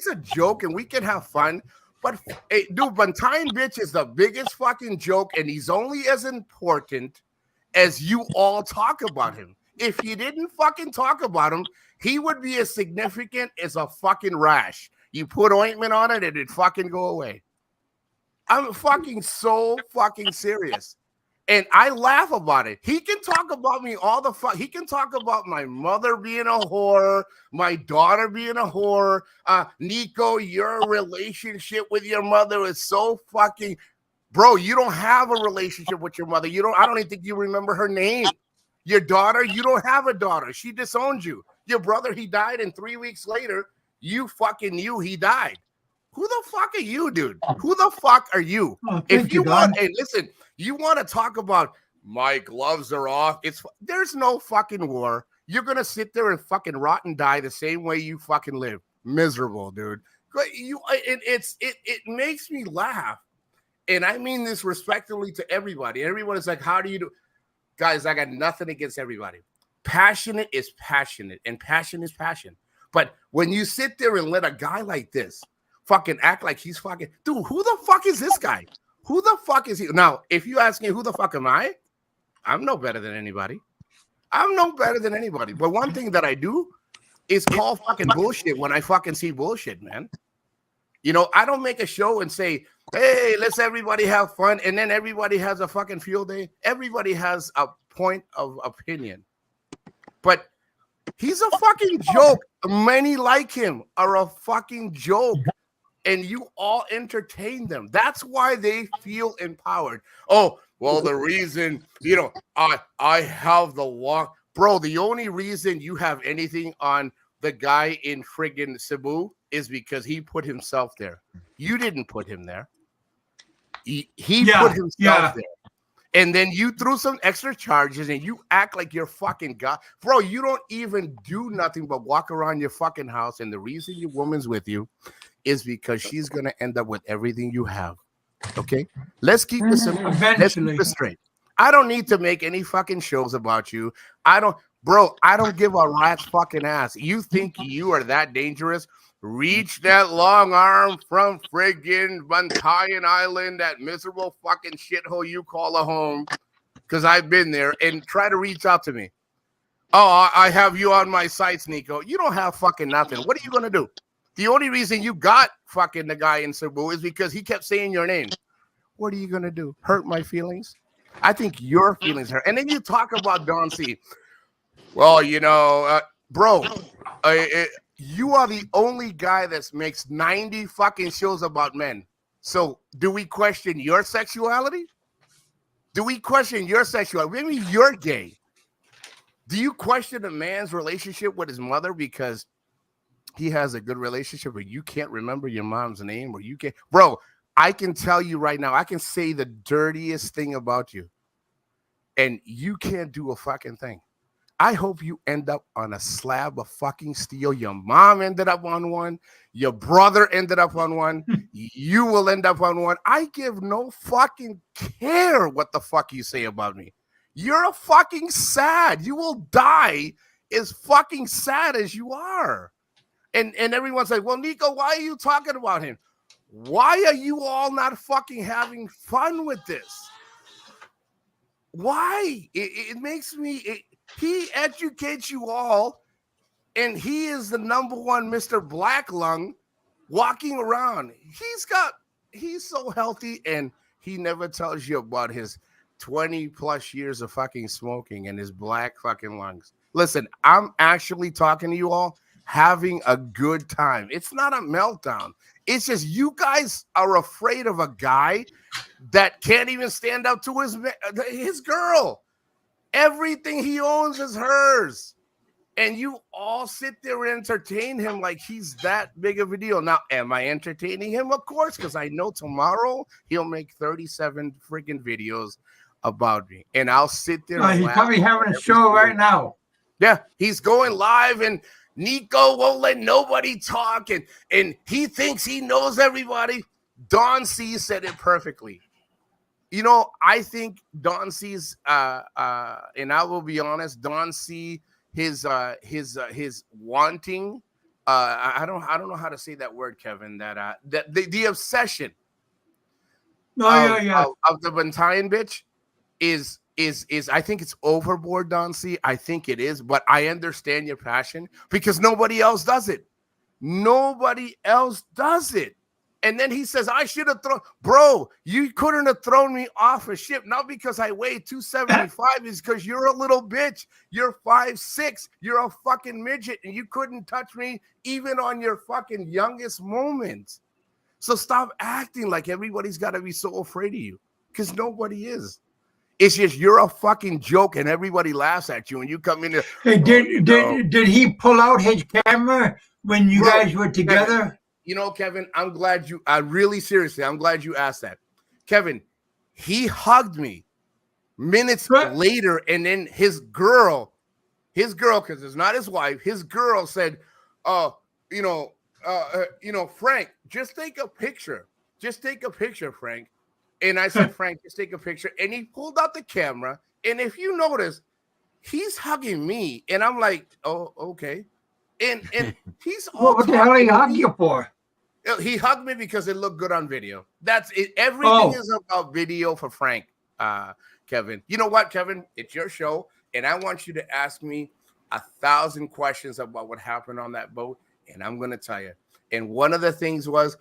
a joke and we can have fun. But hey, dude, Bantayan bitch is the biggest fucking joke, and he's only as important as you all talk about him. If you didn't fucking talk about him, he would be as significant as a fucking rash. You put ointment on it and it'd fucking go away. I'm fucking so fucking serious. And I laugh about it. He can talk about me all the fuck. He can talk about my mother being a whore, my daughter being a whore. Nico, your relationship with your mother is so fucking... Bro, you don't have a relationship with your mother. I don't even think you remember her name. Your daughter, you don't have a daughter. She disowned you. Your brother, he died, and 3 weeks later, you fucking knew he died. Who the fuck are you, dude? Who the fuck are you? If you want, hey, listen, you want to talk about my gloves are off. There's no fucking war. You're gonna sit there and fucking rot and die the same way you fucking live. Miserable, dude. It makes me laugh. And I mean this respectfully to everybody. Everyone is like, how do you do? Guys, I got nothing against everybody. Passionate is passionate, and passion is passion. But when you sit there and let a guy like this fucking act like he's fucking, dude, who the fuck is this guy? Who the fuck is he? Now, if you ask me who the fuck am I, I'm no better than anybody. I'm no better than anybody. But one thing that I do is call fucking bullshit when I fucking see bullshit, man. You know, I don't make a show and say, hey, let's everybody have fun, and then everybody has a fucking field day. Everybody has a point of opinion. But he's a fucking joke. Many like him are a fucking joke. And you all entertain them. That's why they feel empowered. Oh, well, the reason, I have the walk. Bro, the only reason you have anything on the guy in friggin' Cebu is because he put himself there. You didn't put him there. He put himself there. And then you threw some extra charges and you act like you're fucking God. Bro, you don't even do nothing but walk around your fucking house. And the reason your woman's with you is because she's going to end up with everything you have. Okay? Let's keep this simple. Let's keep this straight. I don't need to make any fucking shows about you. I don't give a rat's fucking ass. You think you are that dangerous? Reach that long arm from friggin' Bantayan Island, that miserable fucking shithole you call a home, because I've been there, and try to reach out to me. Oh, I have you on my sites, Nico. You don't have fucking nothing. What are you going to do? The only reason you got fucking the guy in Cebu is because he kept saying your name. What are you going to do? Hurt my feelings? I think your feelings hurt. And then you talk about Don C. Well, bro, you are the only guy that makes 90 fucking shows about men. So do we question your sexuality? Do we question your sexuality? Maybe you're gay. Do you question a man's relationship with his mother because he has a good relationship, or you can't remember your mom's name, or you can't? Bro, I can tell you right now, I can say the dirtiest thing about you, and you can't do a fucking thing. I hope you end up on a slab of fucking steel. Your mom ended up on one. Your brother ended up on one. You will end up on one. I give no fucking care what the fuck you say about me. You're a fucking sad. You will die as fucking sad as you are. And everyone's like, well, Nico, why are you talking about him? Why are you all not fucking having fun with this? Why? It makes me... He educates you all, and he is the number one Mr. Black Lung walking around. He's so healthy, and he never tells you about his 20 plus years of fucking smoking and his black fucking lungs. Listen, I'm actually talking to you all, having a good time. It's not a meltdown. It's just you guys are afraid of a guy that can't even stand up to his girl. Everything he owns is hers. And you all sit there and entertain him like he's that big of a deal. Now, am I entertaining him? Of course, because I know tomorrow he'll make 37 freaking videos about me. And I'll sit there. He's probably having a show right now. Yeah, he's going live, and Nico won't let nobody talk. And he thinks he knows everybody. Don C said it perfectly. You know, I think Don C's, and I will be honest, Don C, his wanting, I don't know how to say that word, Kevin. That the obsession, of the Bantayan bitch is I think it's overboard, Don C. I think it is, but I understand your passion because nobody else does it. Nobody else does it. And then he says, I should have thrown, bro, you couldn't have thrown me off a ship. Not because I weigh 275, it's because you're a little bitch. You're 5'6". You're a fucking midget, and you couldn't touch me even on your fucking youngest moments. So stop acting like everybody's got to be so afraid of you, because nobody is. It's just you're a fucking joke, and everybody laughs at you, and you come in there. Hey, did he pull out his camera when you guys were together? You know, Kevin, I'm glad you, seriously, I'm glad you asked that. Kevin, he hugged me minutes later, and then his girl, because it's not his wife, his girl said, Frank, just take a picture. Just take a picture, Frank. And I said, Frank, just take a picture. And he pulled out the camera, and if you notice, he's hugging me, and I'm like, oh, okay. And he's all what the hell are you hugging you for? He hugged me because it looked good on video. That's it. Everything is about video for Frank, Kevin. You know what, Kevin? It's your show, and I want you to ask me 1,000 questions about what happened on that boat, and I'm going to tell you. And one of the things was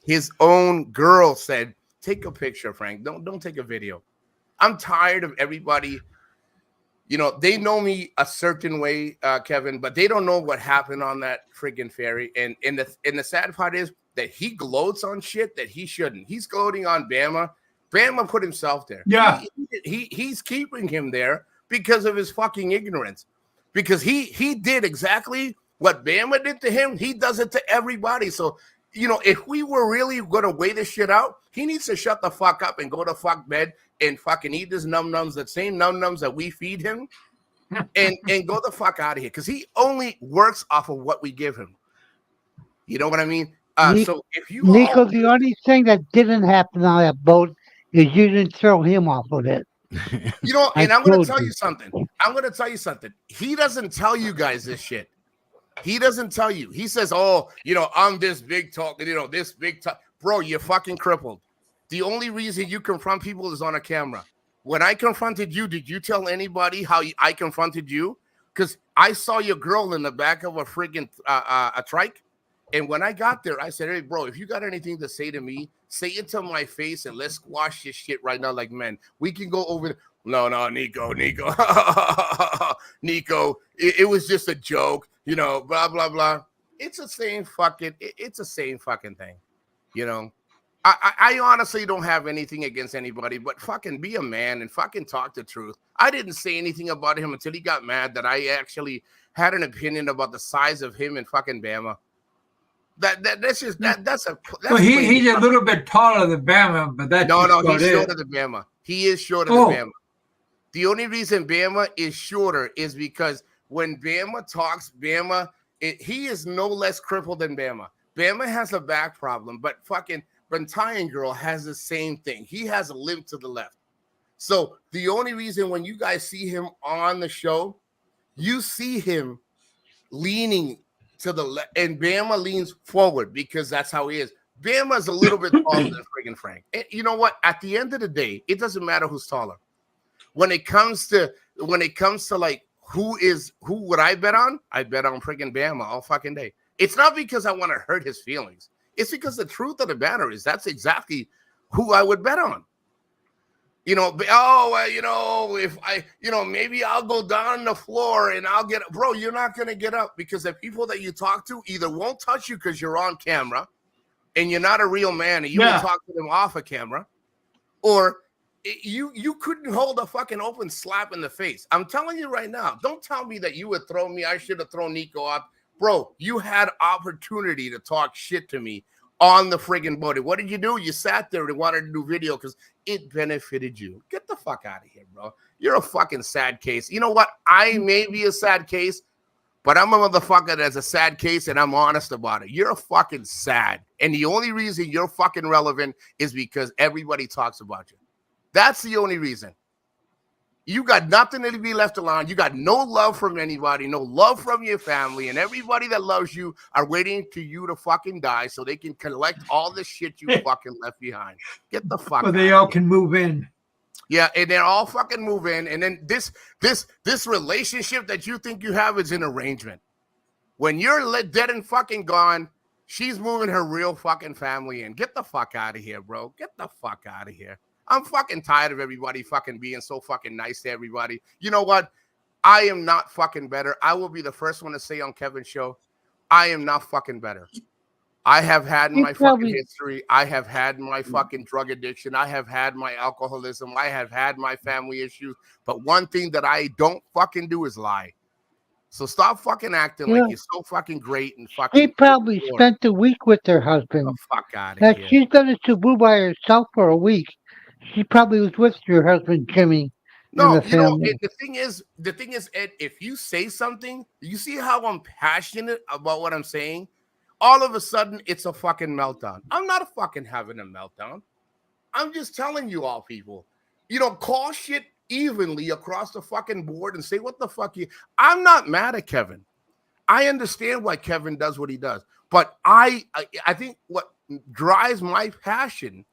his own girl said, take a picture, Frank. Don't take a video. I'm tired of everybody. You know, they know me a certain way, Kevin, but they don't know what happened on that friggin' ferry. And the sad part is that he gloats on shit that he shouldn't. He's gloating on Bama. Bama put himself there. Yeah. He's keeping him there because of his fucking ignorance. Because he did exactly what Bama did to him. He does it to everybody. So, you know, if we were really going to weigh this shit out, he needs to shut the fuck up and go to fuck bed and fucking eat his num-nums, the same num-nums that we feed him, and go the fuck out of here. Because he only works off of what we give him. You know what I mean? So if you Nico, the only thing that didn't happen on that boat is you didn't throw him off of it. You know, and I'm going to tell you something. He doesn't tell you guys this shit. He doesn't tell you. He says, oh, you know, I'm this big talk, you know, this big talk. Bro, you're fucking crippled. The only reason you confront people is on a camera. When I confronted you, did you tell anybody how I confronted you? Because I saw your girl in the back of a friggin' a trike. And when I got there, I said, hey, bro, if you got anything to say to me, say it to my face and let's squash this shit right now like men. We can go over. No, Nico. Nico, it was just a joke, you know, blah, blah, blah. It's the same fucking thing, you know. I honestly don't have anything against anybody, but fucking be a man and fucking talk the truth. I didn't say anything about him until he got mad that I actually had an opinion about the size of him and fucking Bama. That's just that's a. That's Well, he's a little bit taller than Bama, but that's no, just about he's it. shorter than Bama. He is shorter than Bama. The only reason Bama is shorter is because when Bama talks, he is no less crippled than Bama. Bama has a back problem, but fucking Italian girl has the same thing. He has a limp to the left. So the only reason when you guys see him on the show, you see him leaning to the left, and Bama leans forward because that's how he is. Bama's a little bit taller than friggin' Frank. And you know what? At the end of the day, it doesn't matter who's taller. When it comes to like who would I bet on? I bet on friggin' Bama all fucking day. It's not because I want to hurt his feelings. It's because the truth of the matter is that's exactly who I would bet on. You know, if I, maybe I'll go down on the floor and I'll get, bro, you're not going to get up because the people that you talk to either won't touch you because you're on camera and you're not a real man and you will talk to them off of camera, or you couldn't hold a fucking open slap in the face. I'm telling you right now, don't tell me that you would throw me. I should have thrown Nico up. Bro, you had opportunity to talk shit to me on the friggin' body. What did you do? You sat there and wanted to do video because it benefited you. Get the fuck out of here, bro. You're a fucking sad case. You know what? I may be a sad case, but I'm a motherfucker that's a sad case and I'm honest about it. You're a fucking sad. And the only reason you're fucking relevant is because everybody talks about you. That's the only reason. You got nothing to be left alone. You got no love from anybody, no love from your family, and everybody that loves you are waiting for you to fucking die so they can collect all the shit you fucking left behind. Get the fuck out. They all can move in. Yeah, and they're all fucking move in. And then this relationship that you think you have is an arrangement. When you're dead and fucking gone, she's moving her real fucking family in. Get the fuck out of here, bro. Get the fuck out of here. I'm fucking tired of everybody fucking being so fucking nice to everybody. You know what? I am not fucking better. I will be the first one to say on Kevin's show, I am not fucking better. I have had my fucking history. I have had my fucking drug addiction. I have had my alcoholism. I have had my family issues. But one thing that I don't fucking do is lie. So stop fucking acting like you're so fucking great and fucking. She probably spent a week with her husband. The fuck out of here. She's gonna Cebu by herself for a week. She probably was with your husband, Jimmy. No, the thing is, Ed, if you say something, you see how I'm passionate about what I'm saying? All of a sudden, it's a fucking meltdown. I'm not fucking having a meltdown. I'm just telling you all people, call shit evenly across the fucking board and say what the fuck I'm not mad at Kevin. I understand why Kevin does what he does. But I think what drives my passion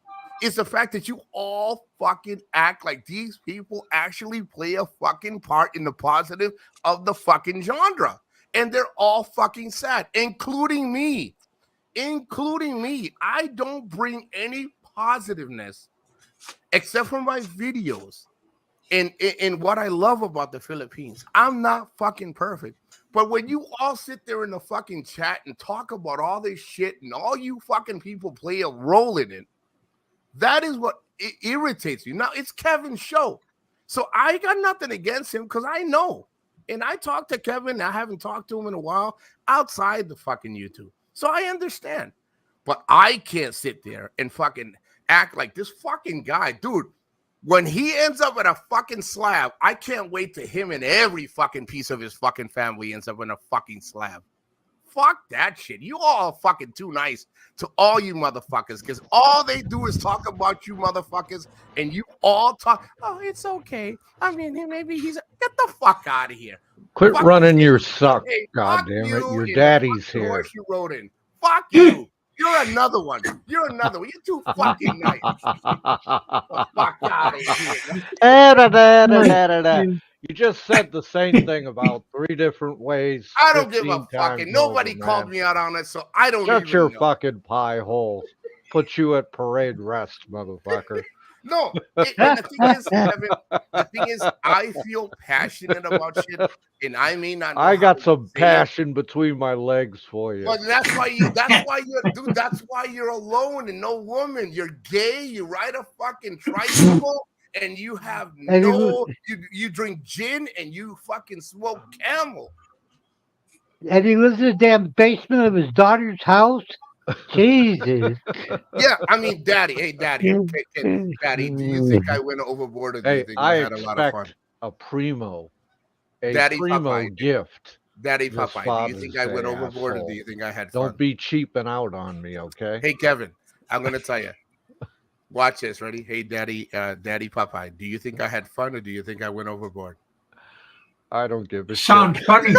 is the fact that you all fucking act like these people actually play a fucking part in the positive of the fucking genre. And they're all fucking sad, including me. I don't bring any positiveness except for my videos and what I love about the Philippines. I'm not fucking perfect. But when you all sit there in the fucking chat and talk about all this shit and all you fucking people play a role in it, that is what irritates you. Now, it's Kevin's show. So I got nothing against him because I know. And I talked to Kevin. I haven't talked to him in a while outside the fucking YouTube. So I understand. But I can't sit there and fucking act like this fucking guy. Dude, when he ends up in a fucking slab, I can't wait to him and every fucking piece of his fucking family ends up in a fucking slab. Fuck that shit. You all fucking too nice to all you motherfuckers because all they do is talk about you motherfuckers and you all talk. Oh, it's okay. I mean, maybe he's get the fuck out of here. Quit fuck running your suck. Hey, God damn it. Your daddy's here. Horse you rode in. Fuck you. You're another one. You're too fucking nice. Fuck out of here. You just said the same thing about 3 different ways. I don't give a fucking. Nobody called me out on it, so I don't. Shut your fucking pie hole. Put you at parade rest, motherfucker. No, the thing is, Kevin, I feel passionate about shit, and I may not. I got some passion between my legs for you. But that's why you're alone and no woman. You're gay. You ride a fucking tricycle. And you have you drink gin and you fucking smoke Camel. And he lives in the damn basement of his daughter's house. Jesus. Yeah, I mean, Daddy. Hey, Daddy. Daddy, do you think I went overboard, or do you Hey, think I I had a lot of fun? expect a primo Daddy Popeye. gift Daddy this Popeye. Do you Father's think I went Day, overboard, or do asshole. you think I had Don't fun? be cheaping out on me, okay? Hey, Kevin. I'm gonna tell you. Watch this. Ready? Hey, Daddy. Daddy Popeye. Do you think I had fun, or do you think I went overboard? I don't give a Sounds shit. funny.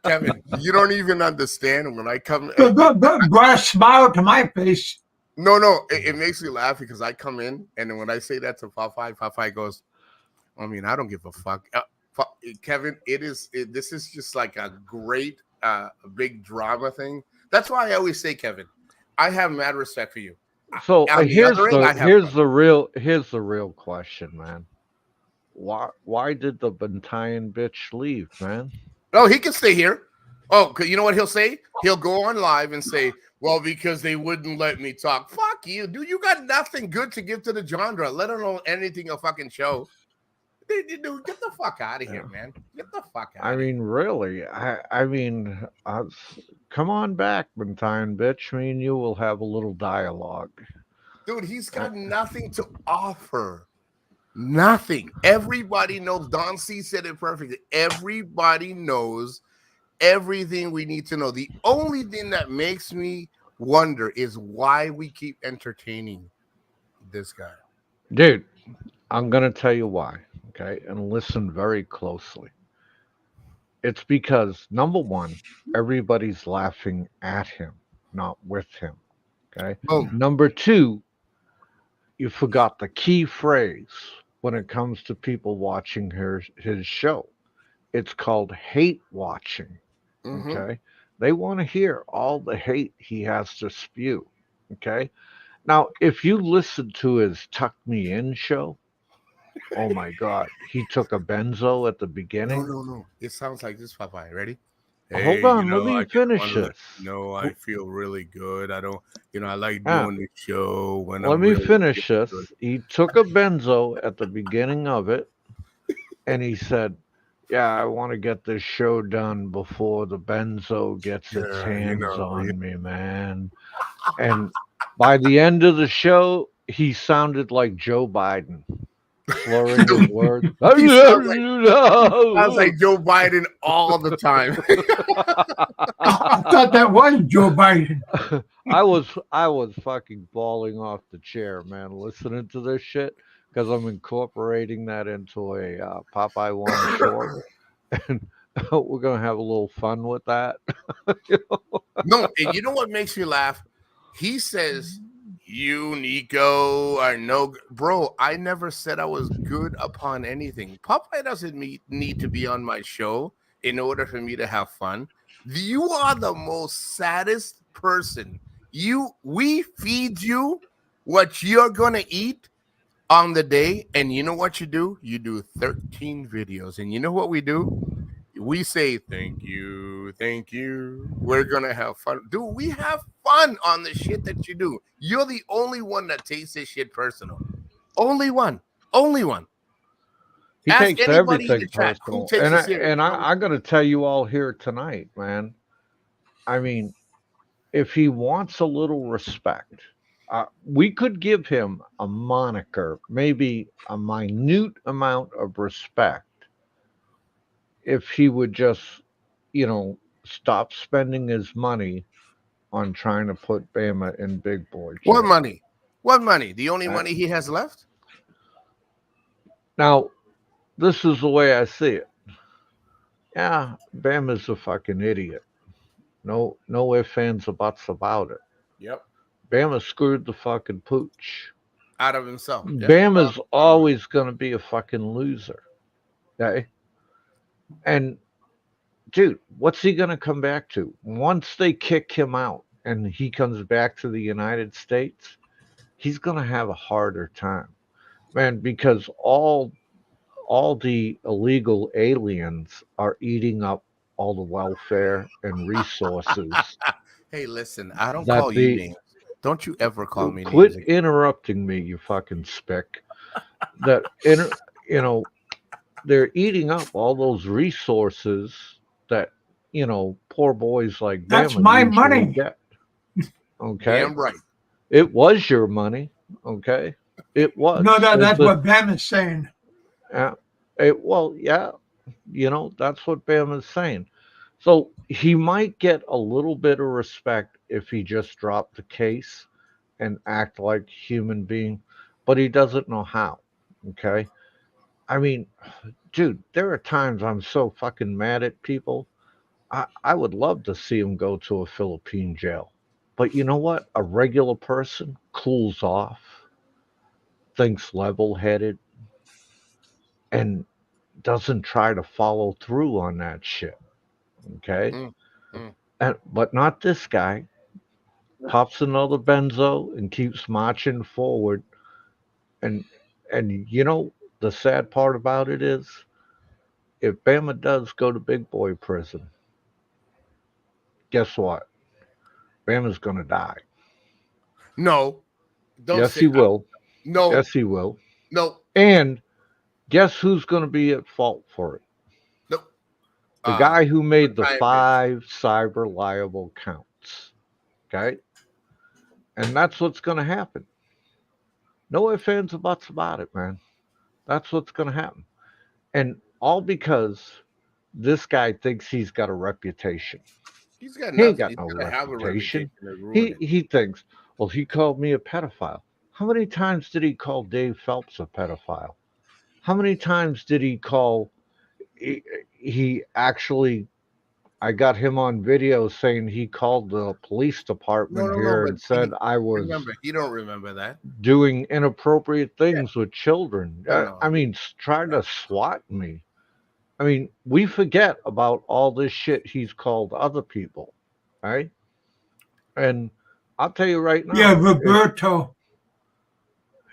Kevin, you don't even understand when I come. Brought a smile to my face. No, it makes me laugh because I come in, and then when I say that to Popeye, Popeye goes, I mean, I don't give a fuck. Kevin, this is just like a great big drama thing. That's why I always say, Kevin, I have mad respect for you. So On the other end, I have here's the real question, man. Why did the Bentayan bitch leave, man? Oh, he can stay here. Oh, you know what he'll say? He'll go on live and say, well, because they wouldn't let me talk. Fuck you, dude. You got nothing good to give to the genre, let alone anything a fucking show. Dude, get the fuck out of here, man. Get the fuck out. I mean, really. I mean, come on back, Bentayan bitch. Me and you will have a little dialogue. Dude, he's got nothing to offer. Nothing. Everybody knows. Don C said it perfectly. Everybody knows everything we need to know. The only thing that makes me wonder is why we keep entertaining this guy. Dude, I'm going to tell you why, okay? And listen very closely. It's because, number one, everybody's laughing at him, not with him, okay? Boom. Number two, you forgot the key phrase when it comes to people watching his show. It's called hate watching. Okay. They want to hear all the hate he has to spew. Okay. Now, if you listen to his Tuck Me In show, oh my God, he took a benzo at the beginning. No. It sounds like this, Popeye. Ready? Hold on, let me finish this. No, I feel really good. I don't, I like doing the show when let me finish this. Good. He took a benzo at the beginning of it, and he said, yeah, I want to get this show done before the benzo gets its hands on me, man. And by the end of the show, he sounded like Joe Biden, slurring his words. Sounds like Joe Biden all the time. I thought that was Joe Biden. I was fucking falling off the chair, man, listening to this shit. Because I'm incorporating that into a Popeye One short, and we're gonna have a little fun with that. No, and you know what makes me laugh? He says, "You, Nico, are no bro." I never said I was good upon anything. Popeye doesn't need to be on my show in order for me to have fun. You are the most saddest person. We feed you what you're gonna eat on the day, and you know what you do? You do 13 videos, and you know what we do? We say thank you. We're gonna have fun. Dude, we have fun on the shit that you do. You're the only one that takes this shit personal. Only one. He takes everything personal. And I gotta tell you all here tonight, man. I mean, if he wants a little respect, we could give him a moniker, maybe a minute amount of respect, if he would just, stop spending his money on trying to put Bama in big boy jail. What money? The only money he has left? Now, this is the way I see it. Yeah, Bama's a fucking idiot. No ifs, ands, or buts about it. Yep. Bama screwed the fucking pooch. Out of himself. Bama's always going to be a fucking loser. Okay? And, dude, what's he going to come back to? Once they kick him out and he comes back to the United States, he's going to have a harder time. Man, because all the illegal aliens are eating up all the welfare and resources. Hey, listen, I don't call you names. Don't you ever call me names. Quit interrupting me, you fucking spick. They're eating up all those resources that, you know, poor boys like That's Bama my usually money. get. Okay. Damn right. It was your money. Okay. It was. No, So that's what Bam is saying. well, yeah, you know, that's what Bam is saying. So he might get a little bit of respect if he just dropped the case and act like a human being, but he doesn't know how. Okay. I mean, dude, there are times I'm so fucking mad at people. I would love to see him go to a Philippine jail. But you know what? A regular person cools off, thinks level headed, and doesn't try to follow through on that shit. Okay? Mm, mm. But not this guy. Pops another benzo and keeps marching forward. And you know the sad part about it is if Bama does go to big boy prison, guess what? Bama's gonna die. No, don't Yes, say he will. no, Yes, he will. no, And guess who's going to be at fault for it? no. The guy who made the time is- 5 cyber liable counts. Okay? And that's what's going to happen. No ifs, ands, or buts about it, man. That's what's going to happen. And all because this guy thinks he's got a reputation. He's got He ain't nothing. got He's no gonna have a reputation. reputation to ruin it. He thinks, well, he called me a pedophile. How many times did he call Dave Phelps a pedophile? How many times did he call? He actually, I got him on video saying he called the police department here and said I was Remember, he don't remember that. doing inappropriate things with children. No. I mean, trying to swat me. I mean, we forget about all this shit he's called other people, right? And I'll tell you right now. Yeah, Roberto.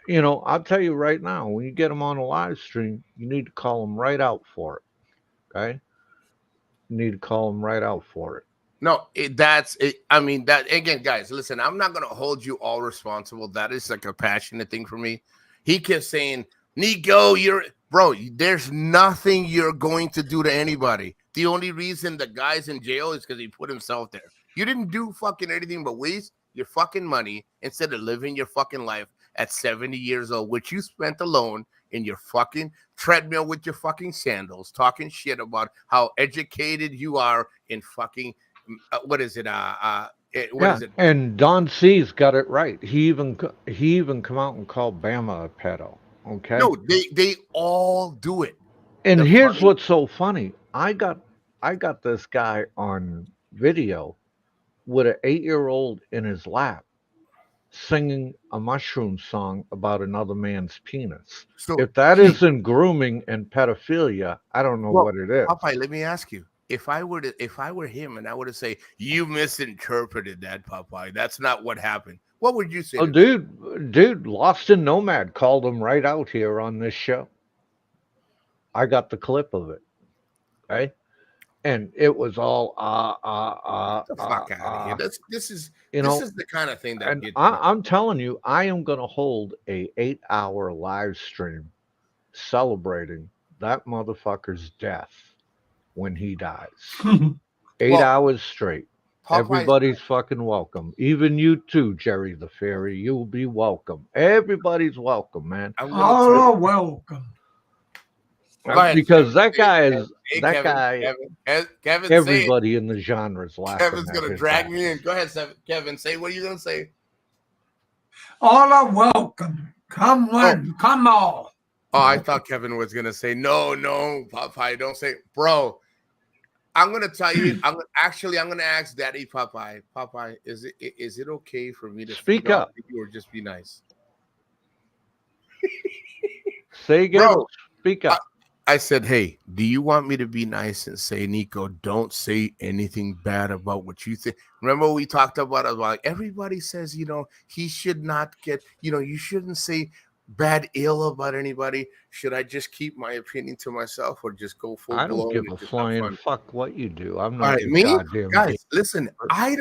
You know, I'll tell you right now, when you get him on a live stream, you need to call him right out for it. Okay? You need to call him right out for it. No, that's it. I mean, that again, guys, listen, I'm not going to hold you all responsible. That is like a passionate thing for me. He kept saying, Nico, there's nothing you're going to do to anybody. The only reason the guy's in jail is because he put himself there. You didn't do fucking anything but waste your fucking money instead of living your fucking life at 70 years old, which you spent alone in your fucking treadmill with your fucking sandals, talking shit about how educated you are in fucking, what is it? What is it? And Don C's got it right. He even come out and called Bama a pedo. Okay. No, they all do it. And here's what's so funny. I got this guy on video with an 8-year-old in his lap singing a mushroom song about another man's penis. So if that isn't grooming and pedophilia, I don't know what it is. Popeye, let me ask you. If I were him and I were to say, you misinterpreted that, Popeye, that's not what happened, what would you say? Oh, dude, Lost in Nomad called him right out here on this show. I got the clip of it. Okay. And it was all the fuck out of here. This is the kind of thing that and I'm telling you, I am gonna hold a 8-hour live stream celebrating that motherfucker's death when he dies. 8 hours straight. Everybody's fucking welcome. Even you too, Jerry the Fairy. You'll be welcome. Everybody's welcome, man. Oh, welcome. Because that guy is Kevin, everybody in the genre is laughing. Kevin's gonna drag me in. Go ahead, Kevin. Say what are you gonna say? All are welcome. Come one, come all. Oh, I thought Kevin was gonna say no, Popeye, don't say, bro. I'm gonna tell you. I'm gonna ask Daddy Popeye. Popeye, is it okay for me to speak up or just be nice? Say again. Bro, speak up. I said, hey, do you want me to be nice and say, Nico, don't say anything bad about what you think? Remember we talked about everybody says, he should not get, you shouldn't say bad ill about anybody. Should I just keep my opinion to myself or just go full blown? I don't give a flying fuck what you do. I'm not. All right, me, guys, listen. I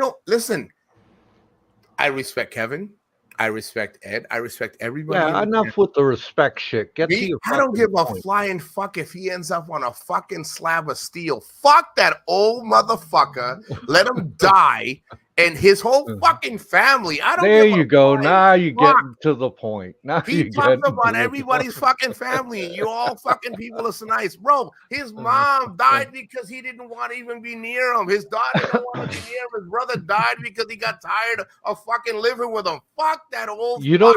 respect Kevin. I respect Ed. I respect everybody. Yeah, enough with the respect shit. Get to Me, your I don't fucking give a point. flying fuck if he ends up on a fucking slab of steel. Fuck that old motherfucker. Let him die and his whole fucking family. I don't There give a you go. flying Now you're fuck. getting to the point. Now He you're talks getting about to everybody's fucking family, and you all fucking people are so nice. Bro, his mom died because he didn't want to even be near him. His daughter don't want to be near him. His brother died because he got tired of fucking living with him. Fuck that old You fuck.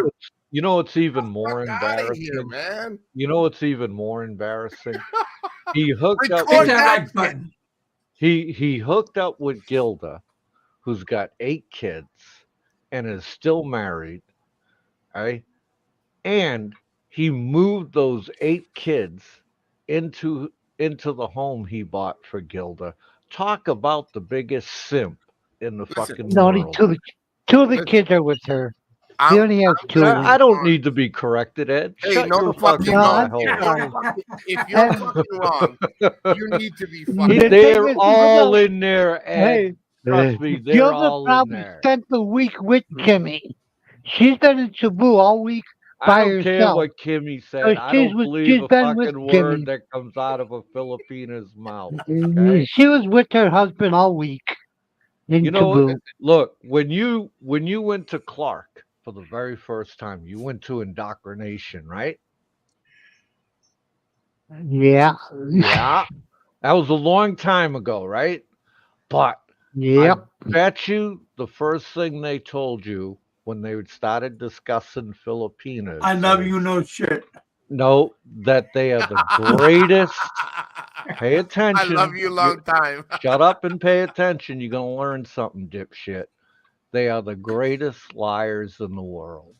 know what's even more Fuck out of embarrassing? here, man. You know what's even more embarrassing? He hooked up Record Hit that that like button. he hooked up with Gilda, who's got 8 kids and is still married, right? And he moved those 8 kids into the home he bought for Gilda. Talk about the biggest simp in the Listen, fucking No, only world. two of the kids are with her. He I'm, only has I'm 2 gonna of be them. I don't honest. need to be corrected, Ed. Hey, Shut no, your the fuck you fucking No, don't. I'm hole. sorry. If you're fucking wrong, you need to be The fucking. thing They're is, all in there, Ed. hey, Trust me, they're Gilda all in probably there. spent the week with Kimmy. She's been in Cebu all week I by don't care herself. what Kimmy So said. I don't believe she's a been with fucking word Kimmy. that comes out of a Filipina's mouth. Okay? She was with her husband all week in You know, Cebu. look, when you went to Clark for the very first time, you went to indoctrination, right? Yeah. Yeah. That was a long time ago, right? But I Yep. bet you the first thing they told you when they started discussing Filipinas I love is, you, no shit. no, that they are the greatest. Pay I attention. love you long time. Shut up and pay attention. You're going to learn something, dipshit. They are the greatest liars in the world.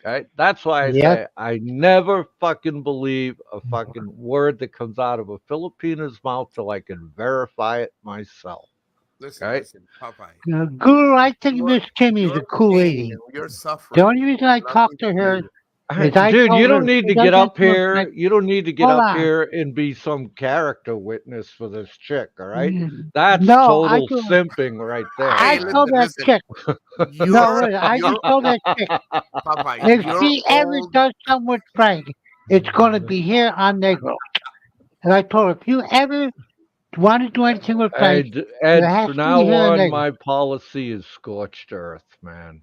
Okay? That's why I Yep. say I never fucking believe a fucking word that comes out of a Filipina's mouth till I can verify it myself. Listen, Okay? listen, Popeye. Guru, I think You're, Miss Kimmy's you're a cool pain lady. and you're The suffering. only reason I Nothing talked to to her do. is I Dude, told you her don't need she to get doesn't up here. respect. You don't need to get Hold up on. here and be some character witness for this chick, all right? That's No, I total told simping right there. I Hey, man. told that listen. chick. No, You're, wait, I just you're, told that chick Popeye, if you're she ever old. does something with Frank, it's gonna be here on Negro. And I told her if you ever want to do anything with Frank, Ed, it Ed, has from to be now here on on, Negro. my policy is scorched earth, man.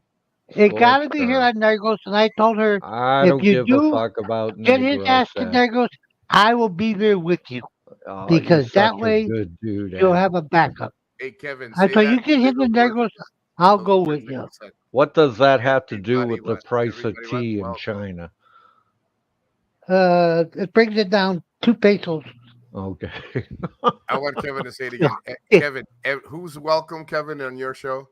It gotta Scorched be here earth. on Negros. And I told her I if don't you give a do fuck about get his Negro ass to set. Negros, I will be there with you Oh, you're because such that a way good dude, you'll Ed. have a backup. Hey, Kevin, I say told that you get him to single word Negros, I'll for the go first with thing you you said. What does that have to do Everybody with the was, price of everybody was tea in welcome. China? It brings it down 2 pesos. Okay. I want Kevin to say it again. Kevin, who's welcome, Kevin, on your show?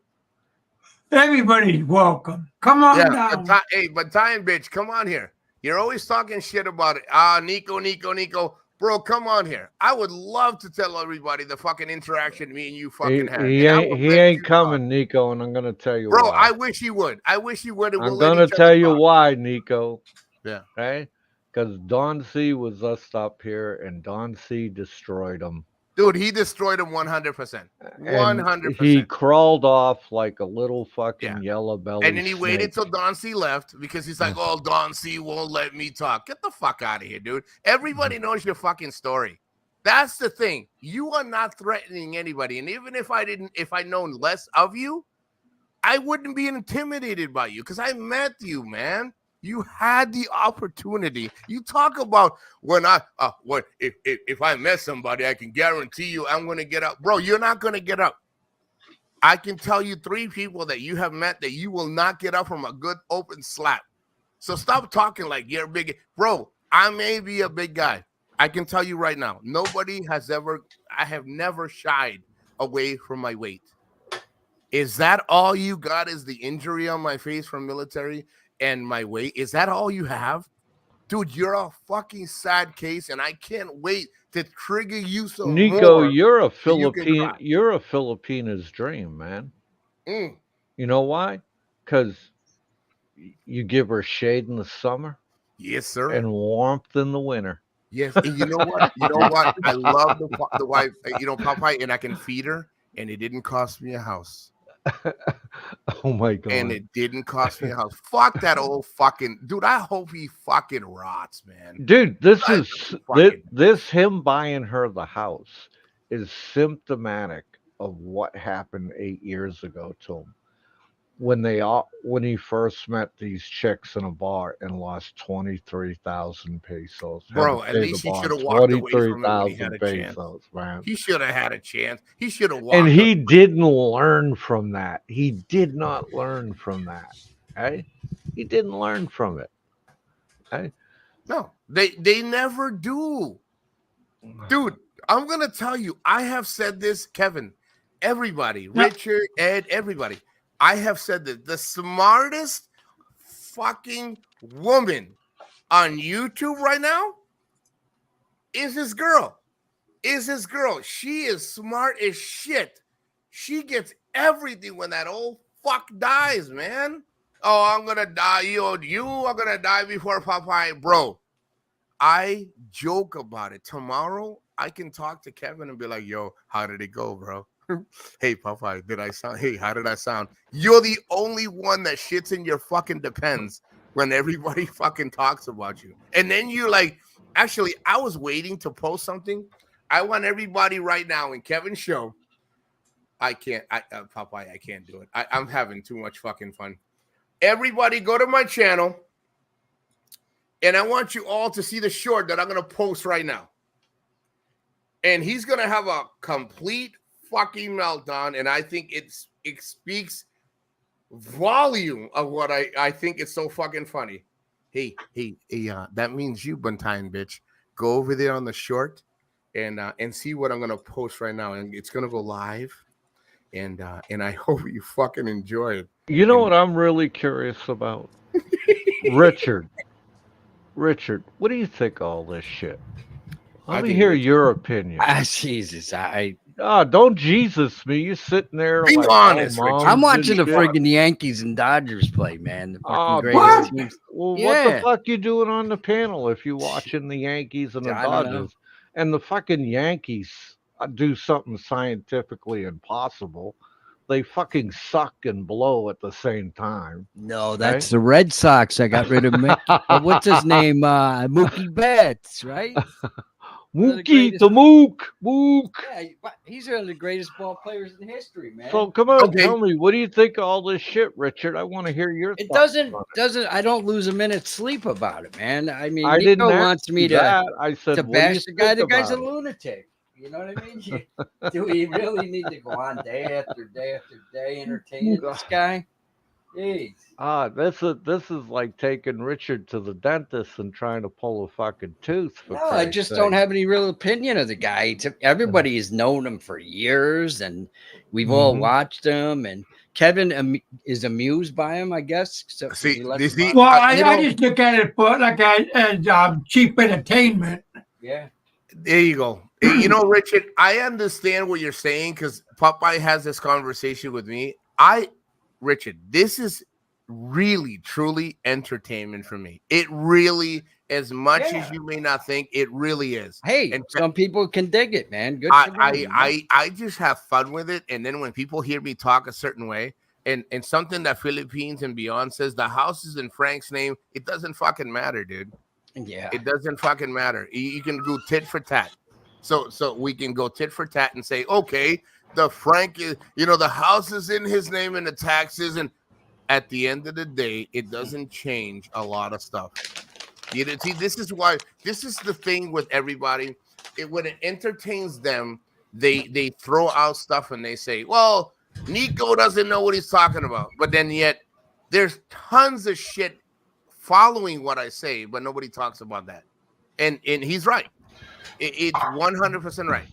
Everybody's welcome. Come on down. But Time bitch, come on here. You're always talking shit about it. Nico. Bro, come on here. I would love to tell everybody the fucking interaction me and you fucking had. He And I will ain't let you coming, talk. Nico, and I'm gonna tell you Bro, why. I wish he would. And I'm we'll let gonna each tell other you talk. why, Nico. Yeah. Okay? Because Don C was us up here, and Don C destroyed him. Dude, he destroyed him 100%. 100%. He crawled off like a little fucking yellow belly And then he waited snake. till Don C left because he's like, oh, Don C won't let me talk. Get the fuck out of here, dude. Everybody knows your fucking story. That's the thing. You are not threatening anybody. And even if I known less of you, I wouldn't be intimidated by you because I met you, man. You had the opportunity. You talk about if I met somebody, I can guarantee you I'm going to get up. Bro, you're not going to get up. I can tell you 3 people that you have met that you will not get up from a good open slap. So stop talking like you're big. Bro, I may be a big guy. I can tell you right now, I have never shied away from my weight. Is that all you got is the injury on my face from military and my weight? Is that all you have? Dude, you're a fucking sad case, and I can't wait to trigger you some Nico, more. you're a so you can Philippine. cry. You're a Filipina's dream, man. Mm. You know why? Because you give her shade in the summer Yes, sir. and warmth in the winter. Yes, and you know what? I love the wife. Popeye, and I can feed her, and it didn't cost me a house. Oh my god! And it didn't cost me a house. Fuck that old fucking dude. I hope he fucking rots, man. Dude, this I is hope he fucking- this him buying her the house is symptomatic of what happened 8 years ago to him when he first met these chicks in a bar and lost 23,000 pesos. Had to Bro, at pay least the he bar should have walked away from it when he 23,000 had a chance. pesos, man. He should have had a chance. He should have walked. And he didn't learn from that. He did not learn from that. Okay? He didn't learn from it. Okay? No, they never do. Dude, I'm gonna tell you, I have said this, Kevin, everybody, Richard, Ed, everybody. I have said that the smartest fucking woman on YouTube right now is his girl. She is smart as shit. She gets everything when that old fuck dies, man. Oh, I'm gonna die. You are gonna die before Popeye, bro. I joke about it. Tomorrow, I can talk to Kevin and be like, yo, how did it go, bro? Hey, Popeye, did I sound? Hey, how did I sound? You're the only one that shits in your fucking depends when everybody fucking talks about you. And then you're like, actually, I was waiting to post something. I want everybody right now in Kevin's show. I can't, Popeye, I can't do it. I'm having too much fucking fun. Everybody go to my channel. And I want you all to see the short that I'm going to post right now. And he's going to have a complete fucking meltdown. And I think it speaks volume of what I think is so fucking funny. Hey, that means you, Buntine, bitch. Go over there on the short and see what I'm going to post right now. And it's going to go live. And I hope you fucking enjoy it. You know what I'm really curious about? Richard, what do you think of all this shit? Let me hear your opinion. Jesus, Don't Jesus me. You're sitting there. Be like, honest, oh, Richard. I'm watching the shit. friggin' Yankees and Dodgers play, man. The fucking greatest what? teams. Well, Yeah. what the fuck you doing on the panel if you watching the Yankees and the I don't know. Dodgers? And the fucking Yankees do something scientifically impossible. They fucking suck and blow at the same time. No, that's the Red Sox. I got rid of what's his name? Mookie Betts, right? Mookie, the Mook. Yeah, he's one of the greatest ball players in history, man. So come on, tell me, what do you think of all this shit, Richard? I want to hear your It thoughts doesn't. I don't lose a minute's sleep about it, man. I mean, I Nico didn't wants me that. I said, to what do you bash the guy. think The guy's a about it? lunatic. You know what I mean? Do we really need to go on day after day after day entertaining this guy? Jeez. This is like taking Richard to the dentist and trying to pull a fucking tooth. For No, I just don't have any real opinion of the guy. Everybody has known him for years, and we've all watched him. And Kevin is amused by him, I guess. So I just look at it for like as cheap entertainment. Yeah. There you go. You know, Richard, I understand what you're saying because Popeye has this conversation with me. Richard, this is really, truly entertainment for me. It really, as much as you may not think, it really is. Hey, and some people can dig it, man. Good. I just have fun with it. And then when people hear me talk a certain way, and something that Philippines and beyond says, the house is in Frank's name, it doesn't fucking matter, dude. Yeah. It doesn't fucking matter. You can go tit for tat. So we can go tit for tat and say, okay, the Frank is, the house is in his name and the taxes. And at the end of the day, it doesn't change a lot of stuff. See, this is the thing with everybody. When it entertains them, they throw out stuff and they say, well, Nico doesn't know what he's talking about. But then yet there's tons of shit following what I say, but nobody talks about that. And he's right. It's 100% right.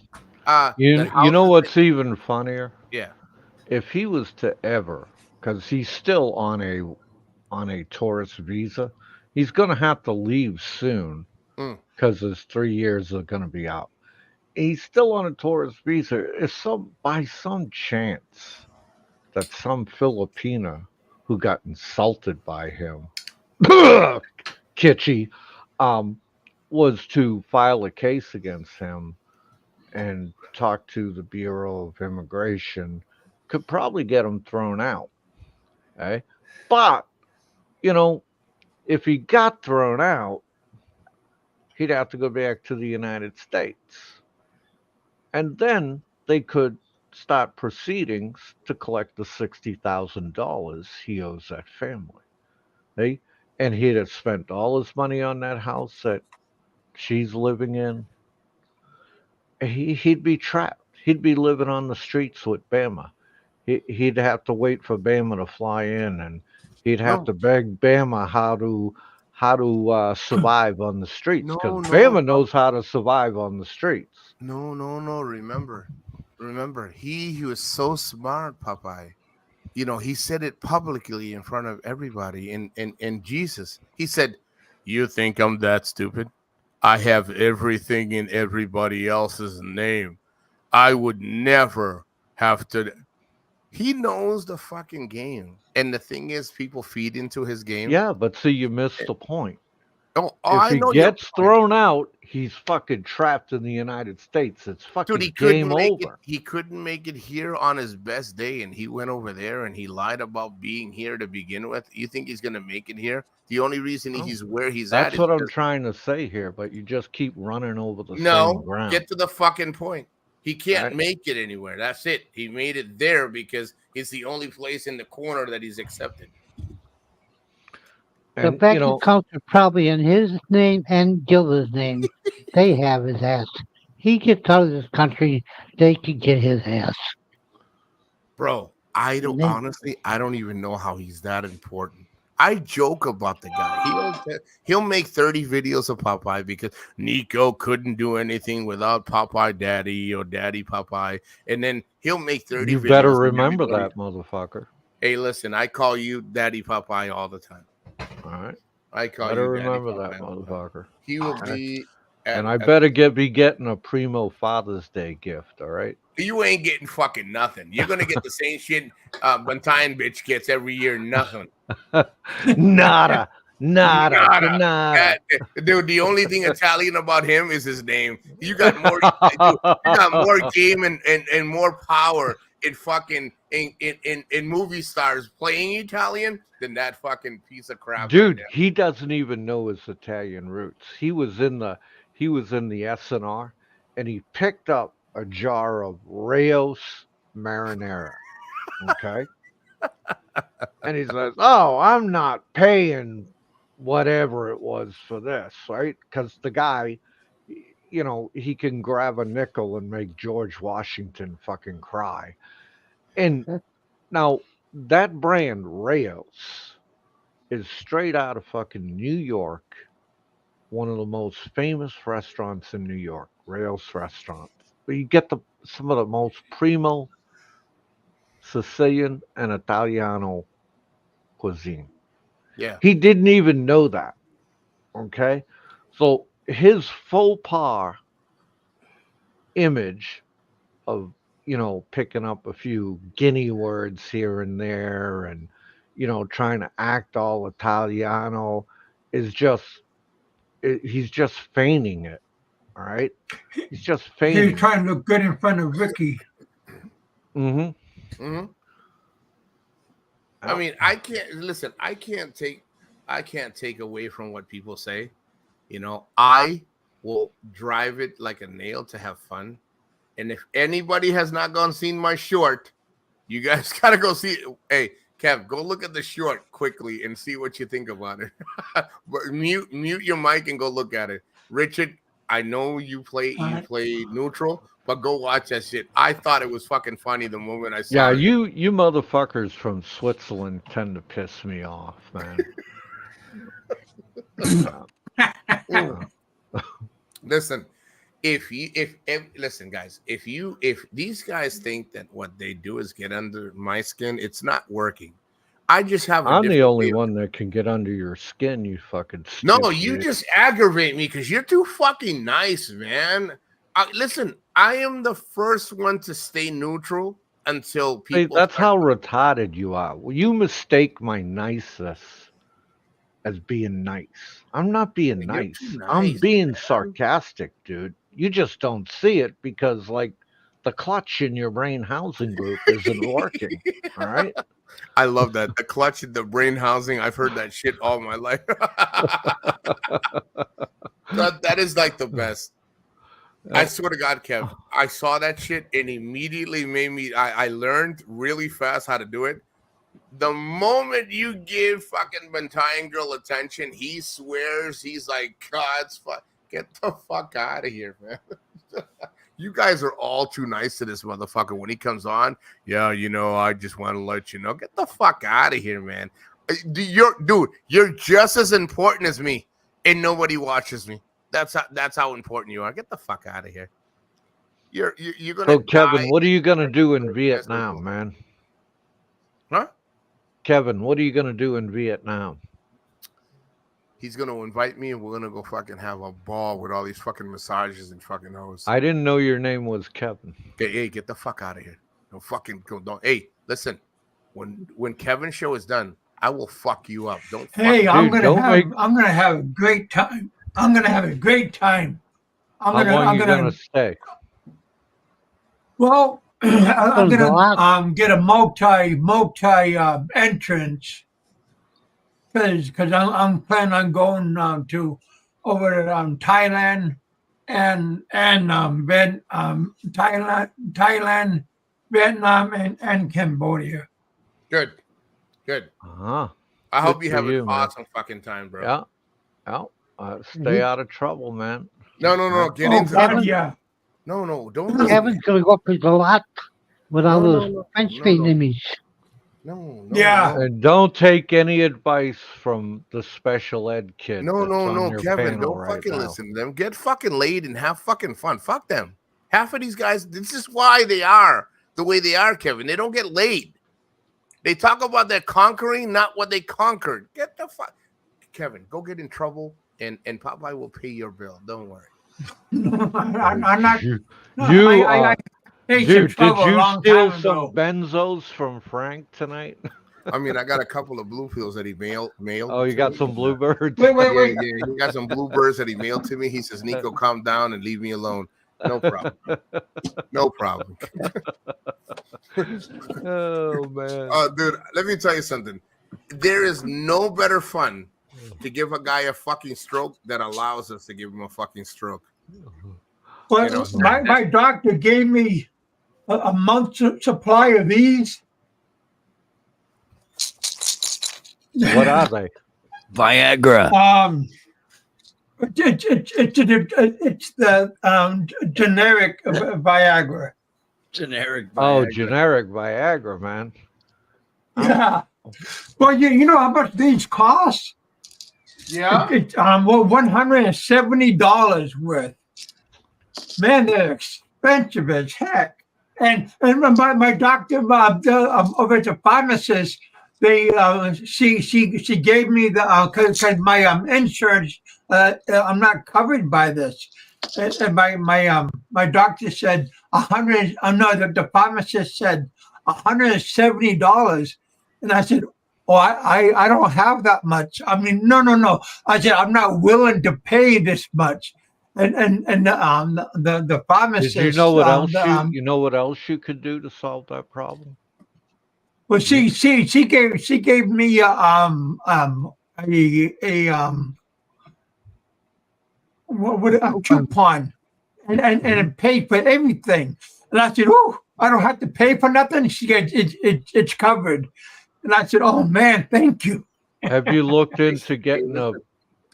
You know what's even funnier? Yeah. If he was to ever, because he's still on a tourist visa, he's going to have to leave soon because his 3 years are going to be out. He's still on a tourist visa. If by some chance that some Filipina who got insulted by him, Kitschy, was to file a case against him and talk to the Bureau of Immigration could probably get him thrown out. Okay? But, you know, if he got thrown out, he'd have to go back to the United States. And then they could start proceedings to collect the $60,000 he owes that family. Okay? And he'd have spent all his money on that house that she's living in. He'd be trapped. He'd be living on the streets with Bama. He'd have to wait for Bama to fly in, and he'd have No. to beg Bama how to survive on the streets, No, because no, Bama knows how to survive on the streets. No. Remember, he was so smart, Popeye. You know, he said it publicly in front of everybody. And Jesus, he said, "You think I'm that stupid? I have everything in everybody else's name. I would never have to." He knows the fucking game. And the thing is, people feed into his game. Yeah, but see, you missed the point. Oh, If I he know your gets point. thrown out, he's fucking trapped in the United States. It's fucking Dude, he couldn't game make it. over. He couldn't make it here on his best day, and he went over there and he lied about being here to begin with. You think he's gonna make it here? The only reason Oh, he's where he's at That's is what I'm because trying to say here, but you just keep running over the same no, ground. get to the fucking point. He can't Right. make it anywhere. That's it. He made it there because it's the only place in the corner that he's accepted. The And, bank you know, accounts are probably in his name and Gilda's name. They have his ass. He gets out of this country, they could get his ass. Bro, I don't honestly, I don't even know how he's that important. I joke about the guy. He'll make 30 videos of Popeye because Nico couldn't do anything without Popeye Daddy or Daddy Popeye. And then he'll make 30 you videos. better and remember everybody- that, motherfucker. Hey, listen, I call you Daddy Popeye all the time. All right. I call Better you Daddy remember Popeye that, all the time. motherfucker. He will Okay. be And I better be getting a primo Father's Day gift, all right? You ain't getting fucking nothing. You're gonna get the same shit Bantain bitch gets every year. Nothing. Nada. Nada. Dude, the only thing Italian about him is his name. You got more. You got more game and more power in fucking in movie stars playing Italian than that fucking piece of crap. Dude, right he doesn't even know his Italian roots. He was in the SNR, and he picked up a jar of Rayos marinara. Okay. And he says, "Oh, I'm not paying whatever it was for this, right?" Because the guy, you know, he can grab a nickel and make George Washington fucking cry. And now that brand Rayos is straight out of fucking New York, one of the most famous restaurants in New York, Rayos Restaurant. But you get some of the most primo Sicilian and Italiano cuisine. Yeah. He didn't even know that. Okay? So his faux pas image of, you know, picking up a few Guinea words here and there and, you know, trying to act all Italiano is just, he's just feigning it. All right? He's just feigning. He's trying to look good in front of Ricky. Mm-hmm. Mm-hmm. I mean, I can't take away from what people say. You know, I will drive it like a nail to have fun. And if anybody has not gone seen my short, you guys gotta go see it. Hey, Kev, go look at the short quickly and see what you think about it. But mute your mic and go look at it. Richard, I know you play neutral, but go watch that shit. I thought it was fucking funny the moment I saw it. Yeah, you motherfuckers from Switzerland tend to piss me off, man. Listen, if listen, guys, if these guys think that what they do is get under my skin, it's not working. I just have. I'm the only one that can get under your skin. You fucking. No, you just aggravate me because you're too fucking nice, man. Listen, I am the first one to stay neutral until people. That's how retarded you are. Well, you mistake my niceness as being nice. I'm not being nice. I'm being sarcastic, dude. You just don't see it because, like, the clutch in your brain housing group isn't working. All right. I love that. The clutch in the brain housing. I've heard that shit all my life. that is like the best. I swear to God, Kev, I saw that shit and immediately made me. I learned really fast how to do it. The moment you give fucking Bentine girl attention, he swears. He's like, God's fuck. Get the fuck out of here, man. You guys are all too nice to this motherfucker when he comes on. Yeah, you know, I just want to let you know. Get the fuck out of here, man. You're just as important as me, and nobody watches me. That's how important you are. Get the fuck out of here. You're gonna. So, Kevin, what are you gonna do in Vietnam, man? Huh? Kevin, what are you gonna do in Vietnam? He's gonna invite me, and we're gonna go fucking have a ball with all these fucking massages and fucking hoes. I didn't know your name was Kevin. Hey, get the fuck out of here! Don't fucking go. Don't. Hey, listen. When Kevin's show is done, I will fuck you up. Don't. Hey, I'm gonna have a great time. I'm gonna have a great time. How long are you gonna stay? Well, I'm gonna get a multi entrance. Because I'm planning on going to over to Thailand and Thailand, Vietnam, and Cambodia. Good. Uh-huh. I hope you have an awesome fucking time, bro. Yeah. Stay out of trouble, man. No. Get into Kevin, that. No. Don't. Kevin's gonna go up a lot with all those French Vietnamese. No. And don't take any advice from the special ed kid. No, Kevin, don't fucking listen to them. Get fucking laid and have fucking fun. Fuck them. Half of these guys, this is why they are the way they are, Kevin. They don't get laid. They talk about their conquering, not what they conquered. Get the fuck, Kevin. Go get in trouble, and Popeye will pay your bill. Don't worry. I'm not. Dude, did you steal some benzos from Frank tonight? I mean, I got a couple of blue pills that he mailed. Oh, you got some bluebirds? Wait. Yeah, he got some bluebirds that he mailed to me. He says, Nico, calm down and leave me alone. No problem. No problem. Oh, man. Dude, let me tell you something. There is no better fun to give a guy a fucking stroke that allows us to give him a fucking stroke. Well, my doctor gave me a month's supply of these. What are they? Viagra. It's the generic Viagra. Generic Viagra. Oh, generic Viagra, man. Yeah. Well, you know how much these cost? Yeah. It's $170 worth. Man, they're expensive as heck. And my doctor, over at the pharmacist, she gave me the because my insurance, I'm not covered by this. And my doctor said the pharmacist said $170, and I said, oh, I don't have that much. I mean, no. I said I'm not willing to pay this much. And the pharmacist. Did you know what else you know what else you could do to solve that problem? Well, she gave me a coupon and it paid for everything. And I said, oh, I don't have to pay for nothing. She goes, it's covered. And I said, oh man, thank you. Have you looked into getting a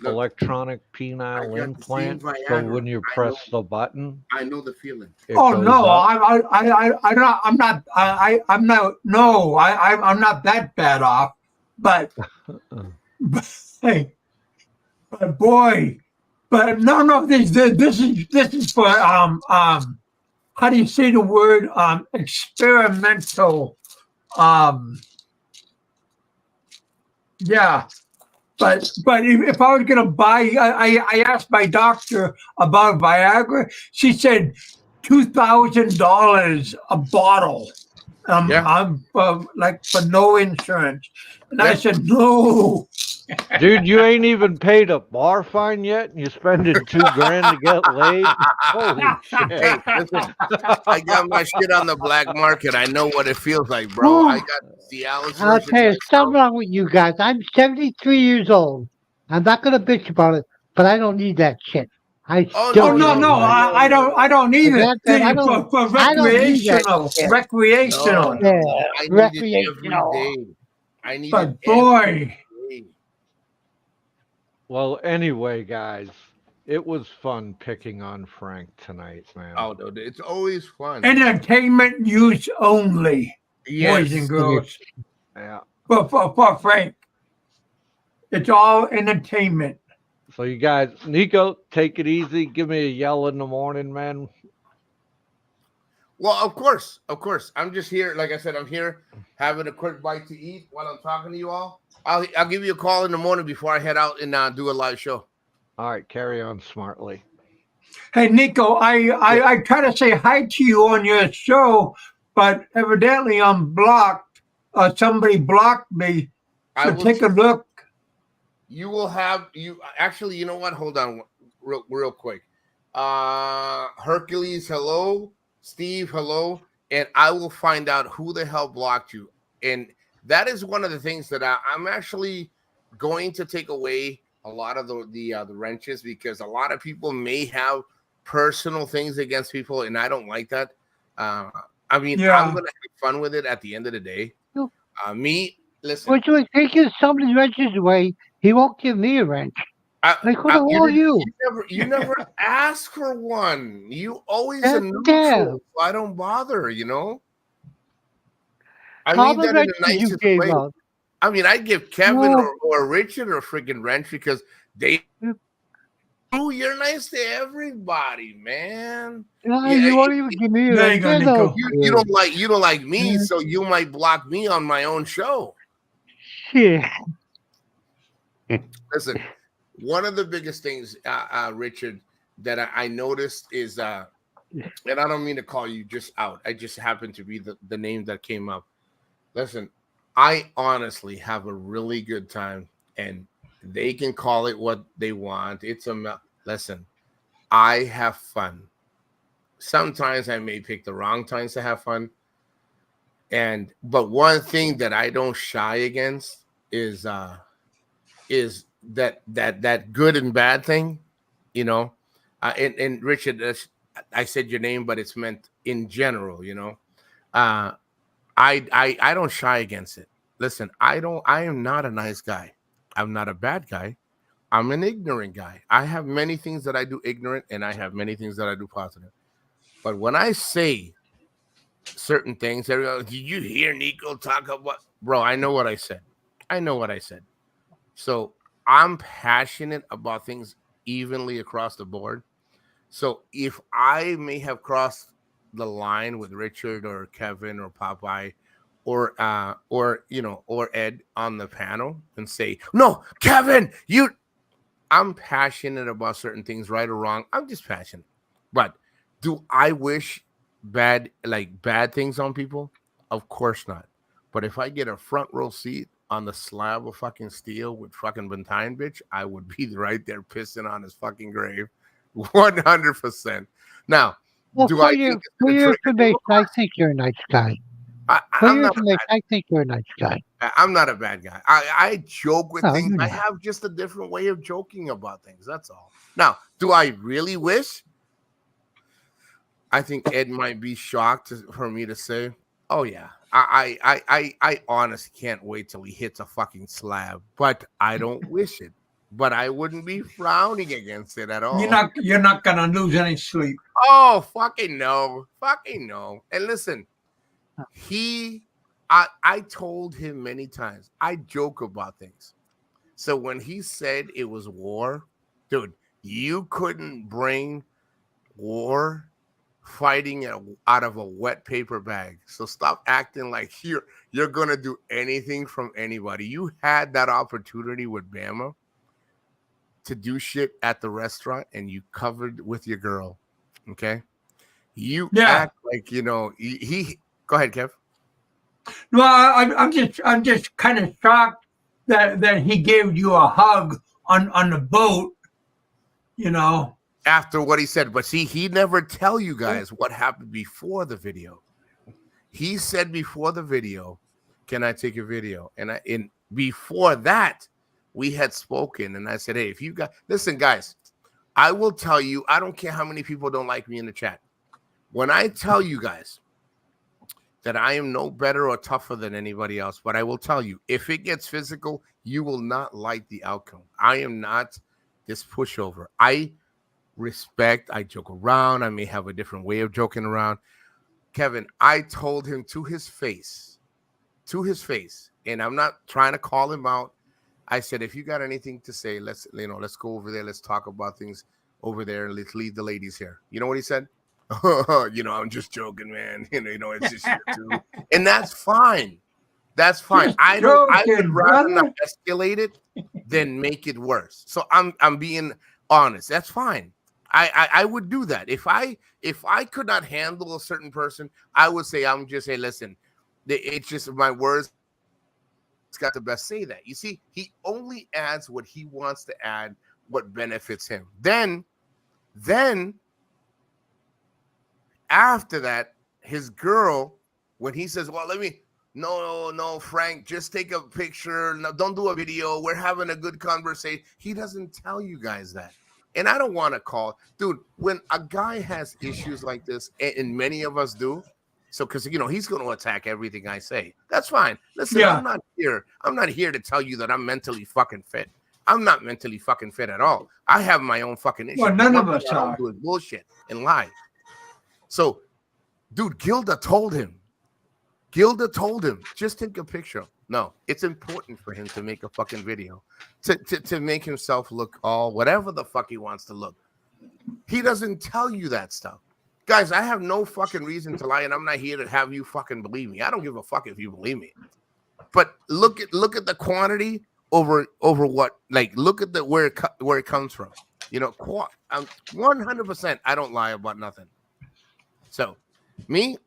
electronic penile implant so when you press the button? I know the feeling. Oh no, I'm not that bad off, but boy, no, this is for how do you say the word experimental, yeah. But if I was gonna buy, I asked my doctor about Viagra. She said $2,000 a bottle. I'm like for no insurance, and I said no. Dude, you ain't even paid a bar fine yet, and you spending $2,000 to get laid. Holy shit! Hey, listen, I got my shit on the black market. I know what it feels like, bro. I got the Alice I'll versions tell you, myself. something wrong with you guys. I'm 73 years old. I'm not gonna bitch about it, but I don't need that shit. I Oh, still Oh no, no, get no, laid. I don't need it. Goddamn, I don't, For I don't need that recreational, shit. no, recreational. no. Yeah, I need it every recreational. day. I need it But every boy, day. Well, anyway, guys, it was fun picking on Frank tonight, man. Oh, no, it's always fun. entertainment use only, boys and Yes. girls. Yeah. For Frank, it's all entertainment. So you guys, Nico, take it easy. Give me a yell in the morning, man. Well, of course, of course. I'm just here. Like I said, I'm here having a quick bite to eat while I'm talking to you all. I'll give you a call in the morning before I head out and do a live show. All right, carry on smartly. Hey Nico, I try to say hi to you on your show, but evidently I'm blocked. Somebody blocked me. I So will take a look. You will have you actually. You know what? Hold on, real quick. Hercules, hello. Steve, hello. And I will find out who the hell blocked you. And that is one of the things that I'm actually going to take away a lot of the wrenches, because a lot of people may have personal things against people, and I don't like that. I mean, I'm gonna have fun with it at the end of the day. Listen. Which would take somebody's wrenches away. He won't give me a wrench. Like, who the hell are you? You never ask for one. You always a neutral. Yeah. So I don't bother, you know? I All mean the that in the wrenches you nicest gave way. up. I mean, I'd give Kevin No. or Richard a freaking wrench because you're nice to everybody, man. You won't even give me a There you wrench. go, Nico. You don't like me, so you might block me on my own show. Shit. Listen, one of the biggest things, Richard, that I noticed is, and I don't mean to call you just out. I just happened to be the name that came up. Listen, I honestly have a really good time, and they can call it what they want. Listen, I have fun. Sometimes I may pick the wrong times to have fun. But one thing that I don't shy against is that good and bad thing, you know. And Richard, I said your name, but it's meant in general, you know. I don't shy against it. Listen, I am not a nice guy. I'm not a bad guy. I'm an ignorant guy. I have many things that I do ignorant, and I have many things that I do positive. But when I say certain things, everyone, did you hear Nico talk about? Bro, I know what I said. I know what I said. So I'm passionate about things evenly across the board. So if I may have crossed the line with Richard or Kevin or Popeye or Ed on the panel and say, no, Kevin, I'm passionate about certain things, right or wrong. I'm just passionate. But do I wish bad things on people? Of course not. But if I get a front row seat on the slab of fucking steel with fucking Bentine, bitch, I would be right there pissing on his fucking grave. 100%. Now, Well, do for I your think it's gonna trigger information, people? I think you're a nice guy. For I'm your not a information, I think you're a nice guy. I'm not a bad guy. I joke with No, things. you're I not. have just a different way of joking about things. That's all. Now, do I really wish? I think Ed might be shocked for me to say, "Oh yeah, I honestly can't wait till he hits a fucking slab." But I don't wish it. But I wouldn't be frowning against it at all. You're not gonna lose any sleep. Oh, fucking no. And listen, I told him many times, I joke about things. So when he said it was war, dude, you couldn't bring war fighting out of a wet paper bag. So stop acting like you're going to do anything from anybody. You had that opportunity with Bama to do shit at the restaurant, and you covered with your girl. Okay? You act like, he go ahead, Kev. Well, I'm just kind of shocked that he gave you a hug on the boat, you know. After what he said. But see, he never tell you guys what happened before the video. He said before the video, can I take a video? And before that, we had spoken, and I said, hey, if you got, listen, guys, I will tell you, I don't care how many people don't like me in the chat. When I tell you guys that I am no better or tougher than anybody else, but I will tell you, if it gets physical, you will not like the outcome. I am not this pushover. I respect, I joke around. I may have a different way of joking around. Kevin, I told him to his face, and I'm not trying to call him out. I said, if you got anything to say, let's go over there. Let's talk about things over there. Let's leave the ladies here. You know what he said? I'm just joking, man. It's just shit too. And that's fine. That's fine. Just I would rather brother. not escalate it than make it worse. So I'm being honest. That's fine. I would do that. If I could not handle a certain person, I would say, listen, it's just my words. It's got the best say that. You see, he only adds what he wants to add, what benefits him. Then after that, his girl, when he says, well, no, Frank, just take a picture. No, don't do a video. We're having a good conversation. He doesn't tell you guys that. And I don't want to call, dude, when a guy has issues like this, and many of us do, so because he's going to attack everything I say. That's fine. Listen, yeah. I'm not here to tell you that I'm mentally fucking fit. I'm not mentally fucking fit at all. I have my own fucking issues. Well, none of us are. Doing bullshit and lie. So, dude, Gilda told him, just take a picture. No, it's important for him to make a fucking video to make himself look all whatever the fuck he wants to look. He doesn't tell you that stuff. Guys, I have no fucking reason to lie, and I'm not here to have you fucking believe me. I don't give a fuck if you believe me. But look at the quantity over what, like, look at where it comes from. 100% I don't lie about nothing. So, me,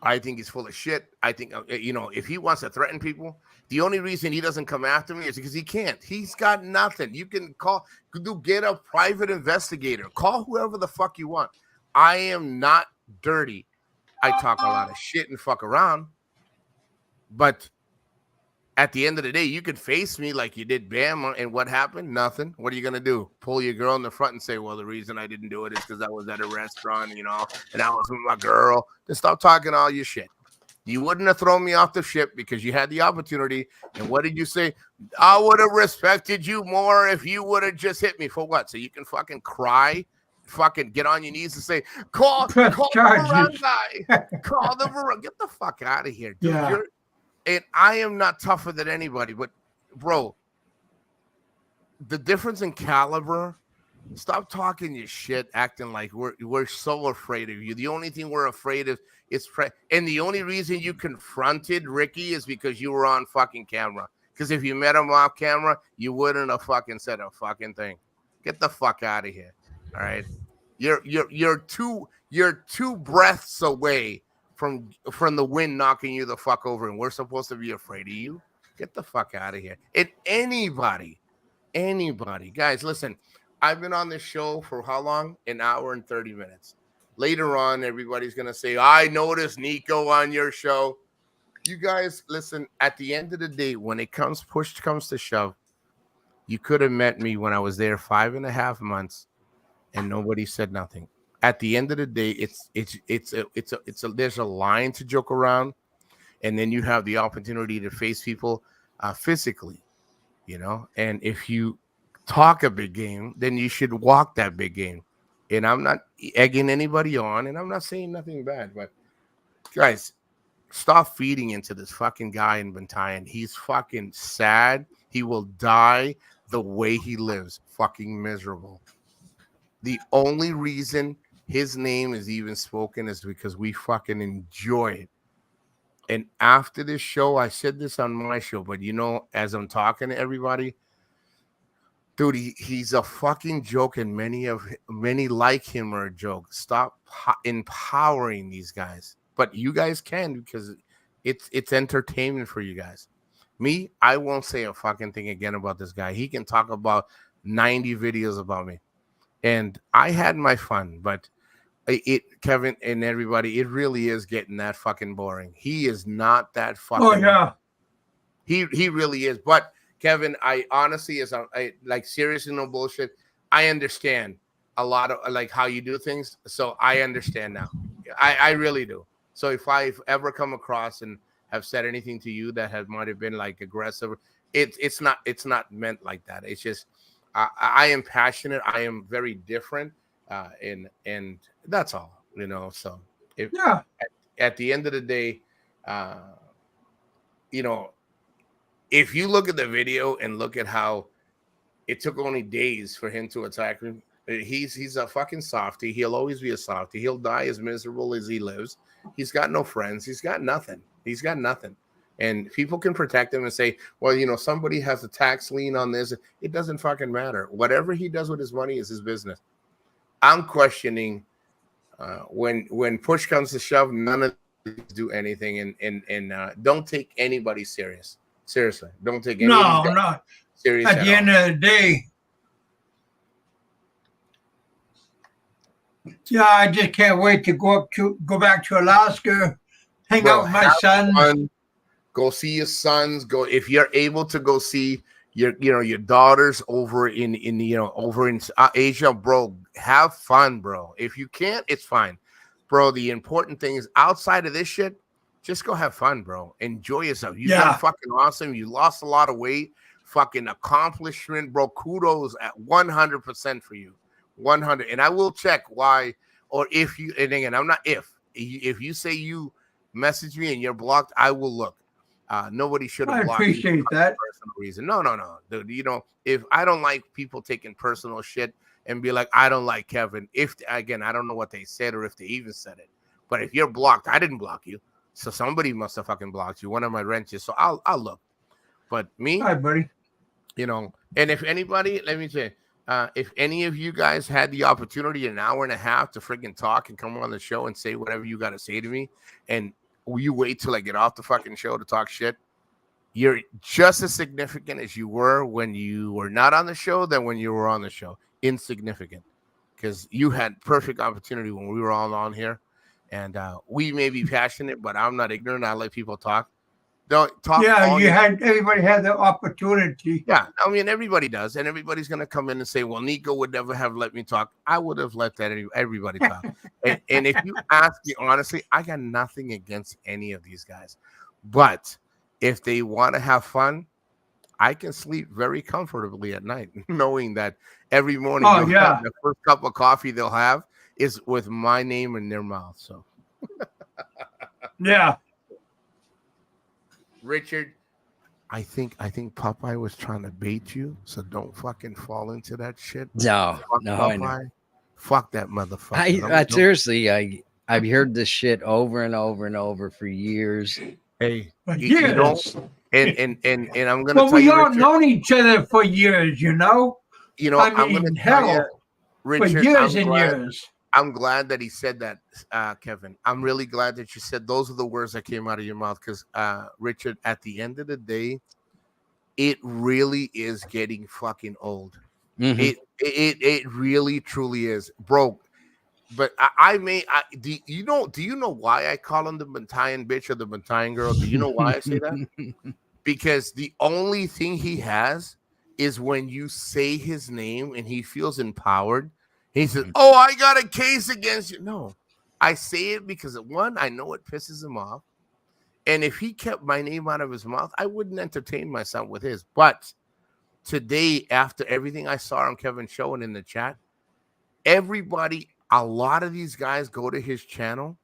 I think he's full of shit. I think, if he wants to threaten people, the only reason he doesn't come after me is because he can't. He's got nothing. You can get a private investigator. Call whoever the fuck you want. I am not dirty. I talk a lot of shit and fuck around. But at the end of the day, you could face me like you did Bama, and what happened? Nothing. What are you going to do? Pull your girl in the front and say, well, the reason I didn't do it is because I was at a restaurant, and I was with my girl. Then stop talking all your shit. You wouldn't have thrown me off the ship because you had the opportunity. And what did you say? I would have respected you more if you would have just hit me. For what? So you can fucking cry? Fucking get on your knees and say, call the Varun guy. Call the Varun. Get the fuck out of here, dude. Yeah. And I am not tougher than anybody, but bro, the difference in caliber, stop talking your shit, acting like we're so afraid of you. The only thing we're afraid of is and the only reason you confronted Ricky is because you were on fucking camera. Because if you met him off camera, you wouldn't have fucking said a fucking thing. Get the fuck out of here. All right. You're two breaths away from the wind knocking you the fuck over, and we're supposed to be afraid of you. Get the fuck out of here. And anybody, guys, listen, I've been on this show for how long? An hour and 30 minutes. Later on, everybody's gonna say, I noticed Nico on your show. You guys, listen, at the end of the day, when push comes to shove, you could have met me when I was there 5.5 months and nobody said nothing. At the end of the day, there's a line to joke around, and then you have the opportunity to face people physically, and if you talk a big game, then you should walk that big game. And I'm not egging anybody on, and I'm not saying nothing bad, but guys, stop feeding into this fucking guy in Bantayan. He's fucking sad. He will die the way he lives, fucking miserable. The only reason his name is even spoken is because we fucking enjoy it. And after this show, I said this on my show, but as I'm talking to everybody, dude, he's a fucking joke, and many like him are a joke. Stop empowering these guys. But you guys can, because it's entertainment for you guys. Me, I won't say a fucking thing again about this guy. He can talk about 90 videos about me. And I had my fun, but Kevin and everybody, it really is getting that fucking boring. He is not that fucking. Oh yeah. He really is. But Kevin, I honestly, like seriously, no bullshit. I understand a lot of like how you do things, so I understand now. I really do. So if I've ever come across and have said anything to you that might have been like aggressive, it's not meant like that. It's just I am passionate. I am very different, and that's all, you know. So at the end of the day, you know, if you look at the video and look at how it took only days for him to attack me, he's a fucking softie. He'll always be a softie. He'll die as miserable as he lives. He's got no friends. He's got nothing. And people can protect him and say, well, you know, somebody has a tax lien on this. It doesn't fucking matter. Whatever he does with his money is his business. I'm questioning when push comes to shove, none of these do anything, and don't take anybody serious. Seriously, don't take anybody serious. At the end of the day, yeah, I just can't wait to go back to Alaska, hang out with my sons. Go see your sons. Go if you're able to go see your daughters over in Asia, bro. Have fun, bro. If you can't, it's fine, bro. The important thing is outside of this shit, just go have fun, bro. Enjoy yourself. You've done fucking awesome. You lost a lot of weight. Fucking accomplishment, bro. Kudos at 100% for you. 100. And I will check why, or if you, and again, I'm not if you say you message me and you're blocked, I will look. Nobody should have blocked you. I appreciate that. For personal reason. No. Dude, you know, if I don't like people taking personal shit and be like, I don't like Kevin. If again, I don't know what they said or if they even said it. But if you're blocked, I didn't block you. So somebody must have fucking blocked you. One of my renters. So I'll look. But me, hi, buddy. You know, and if anybody, let me say, if any of you guys had the opportunity an hour and a half to freaking talk and come on the show and say whatever you got to say to me, and you wait till I get off the fucking show to talk shit, you're just as significant as you were when you were not on the show than when you were on the show. Insignificant, because you had perfect opportunity when we were all on here, and we may be passionate, but I'm not ignorant. I let people talk. Don't talk. Yeah, everybody had the opportunity. Yeah, I mean everybody does, and everybody's gonna come in and say, "Well, Nico would never have let me talk." I would have let everybody talk. and if you ask me honestly, I got nothing against any of these guys, but if they want to have fun, I can sleep very comfortably at night, knowing that every morning the first cup of coffee they'll have is with my name in their mouth. So, yeah. Richard, I think Popeye was trying to bait you, so don't fucking fall into that shit. No, Popeye. I know. Fuck that motherfucker. I seriously, I've heard this shit over and over and over for years. Hey, you know, and I'm gonna. Well, tell we you, all Richard, known each other for years, you know. You know, I I'm mean, gonna tell you, Richard, for years and years. I'm glad that he said that, Kevin. I'm really glad that you said those are the words that came out of your mouth, because, Richard, at the end of the day, it really is getting fucking old. Mm-hmm. It really truly is, bro. But do you know why I call him the Bantayan bitch or the Bantayan girl? Do you know why I say that? Because the only thing he has is when you say his name and he feels empowered. He says, "Oh, I got a case against you." No, I say it because one, I know it pisses him off. And if he kept my name out of his mouth, I wouldn't entertain myself with his. But today, after everything I saw on Kevin's show and in the chat, a lot of these guys go to his channel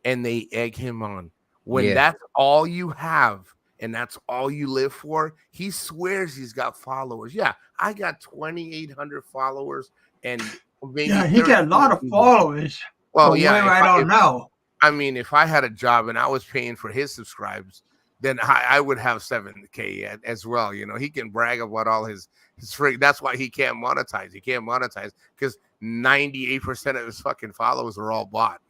and they egg him on. When that's all you have and that's all you live for, he swears he's got followers. Yeah, I got 2,800 followers and maybe he got a lot of followers. Well, yeah, I don't know. I mean, if I had a job and I was paying for his subscribes, then I would have 7K as well. You know, he can brag about all his free. That's why he can't monetize. He can't monetize because 98% of his fucking followers are all bought.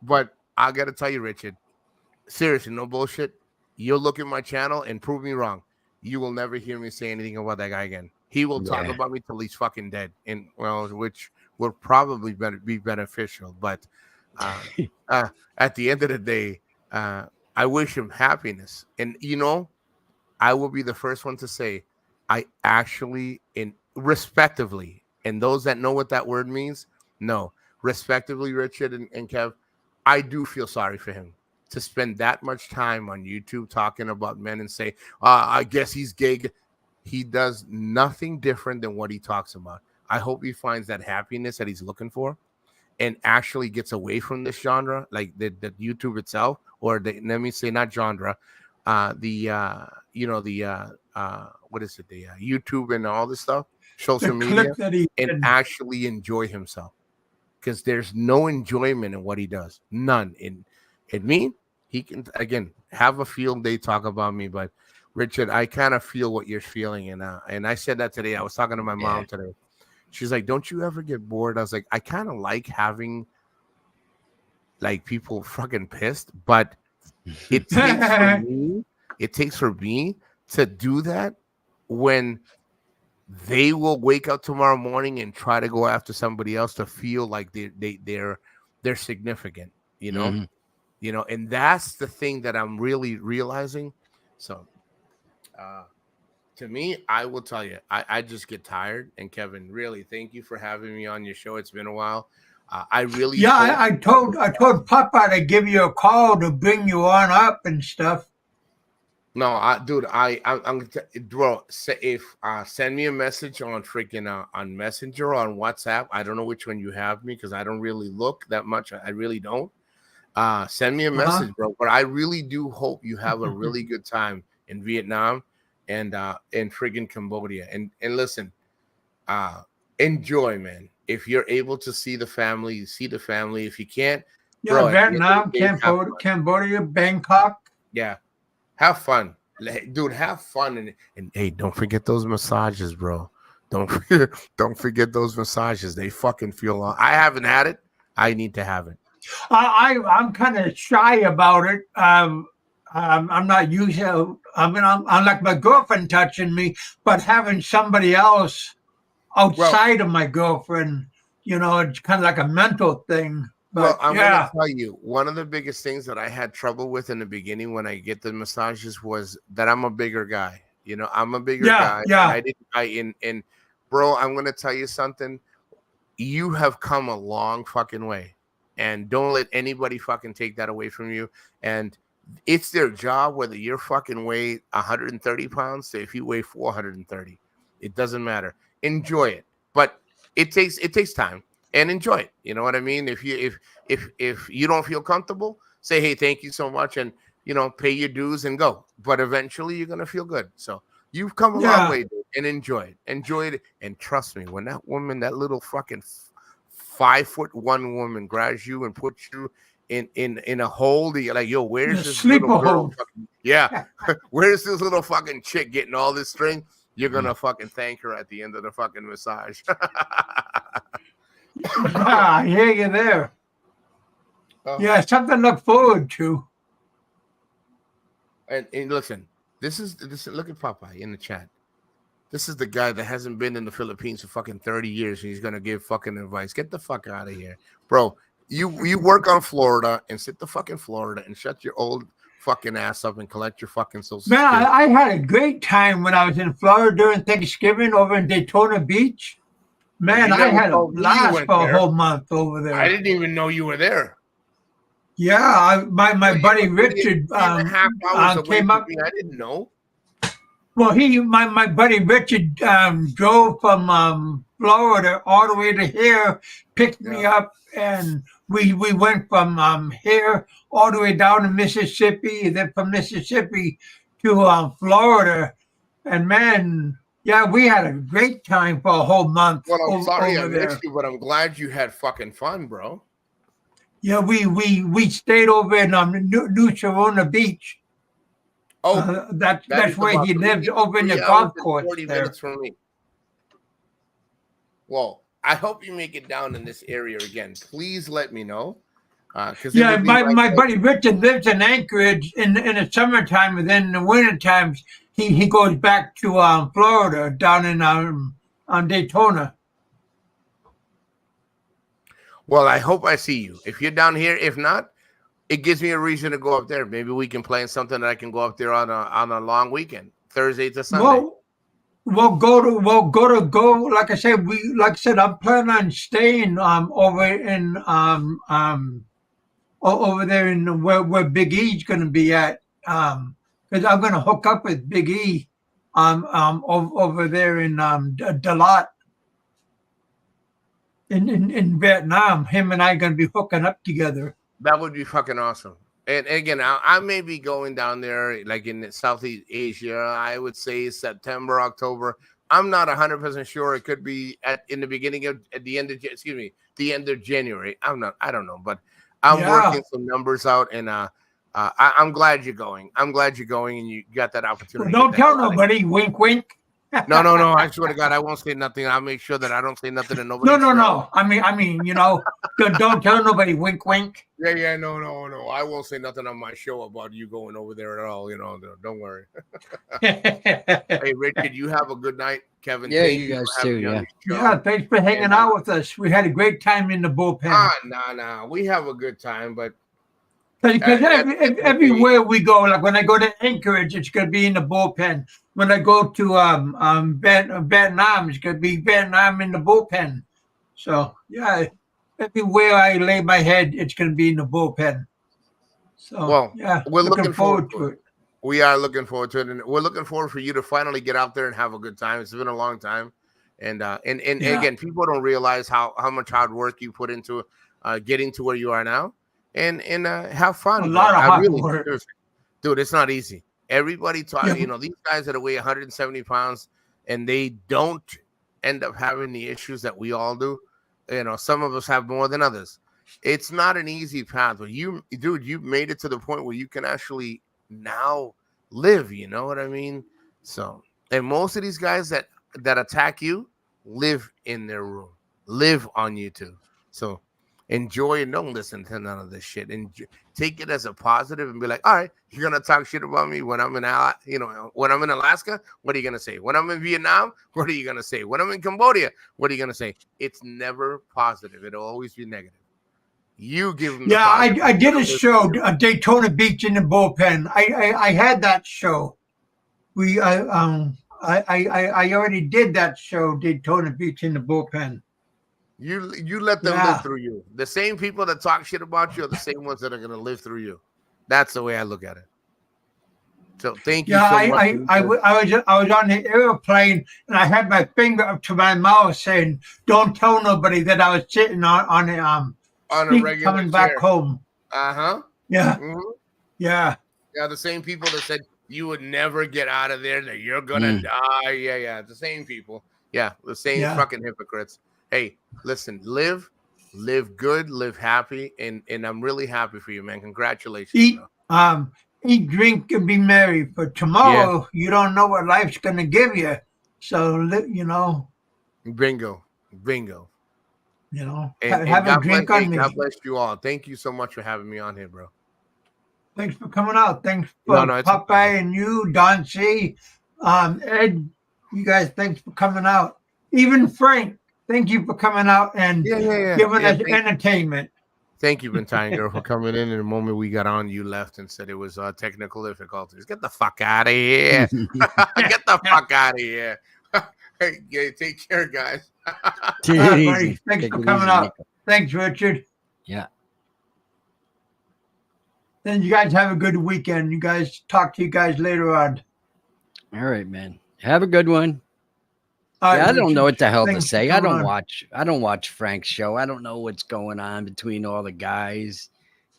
But I got to tell you, Richard, seriously, no bullshit. you'll look at my channel and prove me wrong. You will never hear me say anything about that guy again. He will talk about me till he's fucking dead, and well, which will probably be beneficial. But at the end of the day, I wish him happiness, and I will be the first one to say, I actually, respectively, and those that know what that word means, no, respectively, Richard and Kev, I do feel sorry for him to spend that much time on YouTube talking about men and say, I guess he's gay. He does nothing different than what he talks about. I hope he finds that happiness that he's looking for and actually gets away from this genre, like the YouTube itself, or let me say not genre, what is it? The YouTube and all this stuff, social media, and actually enjoy himself. Because there's no enjoyment in what he does. None. In me, he can, again, have a field day talk about me. But, Richard, I kind of feel what you're feeling. And I said that today. I was talking to my mom today. She's like, don't you ever get bored? I was like, I kind of like having, like, people fucking pissed. But it takes for me to do that when they will wake up tomorrow morning and try to go after somebody else to feel like they're significant, and that's the thing that I'm really realizing. So, to me, I will tell you, I just get tired. And Kevin, really, thank you for having me on your show. It's been a while. I really, I told Popeye to give you a call to bring you on up and stuff. No, I'm bro. Send me a message on freaking on Messenger or on WhatsApp. I don't know which one you have me because I don't really look that much. I really don't. Send me a message, bro. But I really do hope you have a really good time in Vietnam and in freaking Cambodia. And listen, enjoy, man. If you're able to see the family, see the family. If you can't, bro, Vietnam, Cambodia, Bangkok. Yeah. Have fun, dude. Have fun, and hey, don't forget those massages, bro. Don't forget those massages. They fucking feel. I haven't had it. I need to have it. I'm kind of shy about it. I'm not used to. I mean, I'm like my girlfriend touching me, but having somebody else outside of my girlfriend, it's kind of like a mental thing. Well, I'm going to tell you, one of the biggest things that I had trouble with in the beginning when I get the massages was that I'm a bigger guy. I'm a bigger guy. Yeah. And bro, I'm going to tell you something. You have come a long fucking way. And don't let anybody fucking take that away from you. And it's their job, whether you're fucking weigh 130 pounds to if you weigh 430. It doesn't matter. Enjoy it. But it takes time. And enjoy it. You know what I mean? If you don't feel comfortable, say, hey, thank you so much, and pay your dues and go. But eventually you're gonna feel good. So you've come a long way, dude, and enjoy it. Enjoy it. And trust me, when that woman, that little fucking 5'1" woman grabs you and puts you in a hold, you're like, yo, where's this little girl? Where's this little fucking chick getting all this string? You're gonna fucking thank her at the end of the fucking massage. I hear you there. Something to look forward to. And listen, this is look at Popeye in the chat. This is the guy that hasn't been in the Philippines for fucking 30 years, and he's gonna give fucking advice. Get the fuck out of here, bro. You work on Florida and sit the fucking Florida and shut your old fucking ass up and collect your fucking social security. Man, I had a great time when I was in Florida during Thanksgiving over in Daytona Beach. Man, I had a blast for a whole month over there. I didn't even know you were there. Yeah, my buddy Richard came up. I didn't know. Well, my buddy Richard drove from Florida all the way to here, picked me up, and we went from here all the way down to Mississippi, and then from Mississippi to Florida, and man. Yeah, we had a great time for a whole month. Well, I'm sorry I missed you, but I'm glad you had fucking fun, bro. Yeah, we stayed over in New Corona Beach. Oh, that's where he lives, over in the golf course. 40 minutes from me. Well, I hope you make it down in this area again. Please let me know. Yeah, my buddy Richard lives in Anchorage in the summertime, and then in the winter times he goes back to Florida, down in on Daytona. Well, I hope I see you. If you're down here, if not, it gives me a reason to go up there. Maybe we can plan something that I can go up there on a long weekend, Thursday to Sunday. We'll go. Like I said, I'm planning on staying over in over there in where Big E's going to be at, because I'm going to hook up with Big E, over there in Dalat in Vietnam. Him and I are going to be hooking up together. That would be fucking awesome. And again, I may be going down there like in Southeast Asia. I would say September, October. I'm not 100% sure. It could be in the beginning of at the end of the end of January. I don't know, but I'm working some numbers out, and I'm glad you're going. I'm glad you're going, and you got that opportunity. Well, don't tell nobody. Wink, wink. No. I swear to God, I won't say nothing. I'll make sure that I don't say nothing to nobody. No. I mean, don't tell nobody. Wink, wink. Yeah. No. I won't say nothing on my show about you going over there at all. Don't worry. Hey, Richard, you have a good night. Kevin, yeah, you guys too. Yeah, thanks for hanging out with us. We had a great time in the bullpen. Nah. We have a good time, but because everywhere we go, like when I go to Anchorage, it's gonna be in the bullpen. When I go to Vietnam, it's gonna be Vietnam in the bullpen. So yeah, everywhere I lay my head, it's gonna be in the bullpen. So we're looking forward to it. We are looking forward to it, and we're looking forward for you to finally get out there and have a good time. It's been a long time, and again, people don't realize how much hard work you put into getting to where you are now, and have fun. A lot of hard work, dude. It's not easy. Everybody talks, these guys that weigh 170 pounds, and they don't end up having the issues that we all do. Some of us have more than others. It's not an easy path, but you've made it to the point where you can actually now live. You know what I mean? So, and most of these guys that attack you live in their room, live on YouTube. So enjoy and don't listen to none of this shit, and take it as a positive and be like, all right, you're gonna talk shit about me when I'm in when I'm in Alaska, what are you gonna say? When I'm in Vietnam, what are you gonna say? When I'm in Cambodia, what are you gonna say? It's never positive. It'll always be negative. You give them I did a show, Daytona Beach in the bullpen. I had that show. I already did that show, Daytona Beach in the bullpen. You let them live through you. The same people that talk shit about you are the same ones that are going to live through you. That's the way I look at it. So thank you so much. I was on the airplane, and I had my finger up to my mouth saying, "Don't tell nobody that I was sitting on a regular coming chair. Back home." Yeah. Mm-hmm. Yeah. The same people that said you would never get out of there, that you're gonna die. Yeah. The same people. Yeah, the same fucking hypocrites. Hey, listen, live good, live happy, and I'm really happy for you, man. Congratulations. Eat, drink, and be merry. For tomorrow, you don't know what life's gonna give you. So Bingo. Have a drink on me. God bless you all. Thank you so much for having me on here, bro. Thanks for coming out. Thanks for Popeye and you, Don C. Ed, you guys, thanks for coming out. Even Frank, thank you for coming out and giving us entertainment. Thank you, Bentine Girl, for coming in. In the moment we got on, you left and said it was technical difficulties. Get the fuck out of here. Get the fuck out of here. Hey, take care, guys. Buddy, thanks for coming out. Nico. Thanks, Richard. Yeah. Then you guys have a good weekend. You guys talk to you guys later on. All right, man. Have a good one. I don't know what the hell to say. I don't watch Frank's show. I don't know what's going on between all the guys,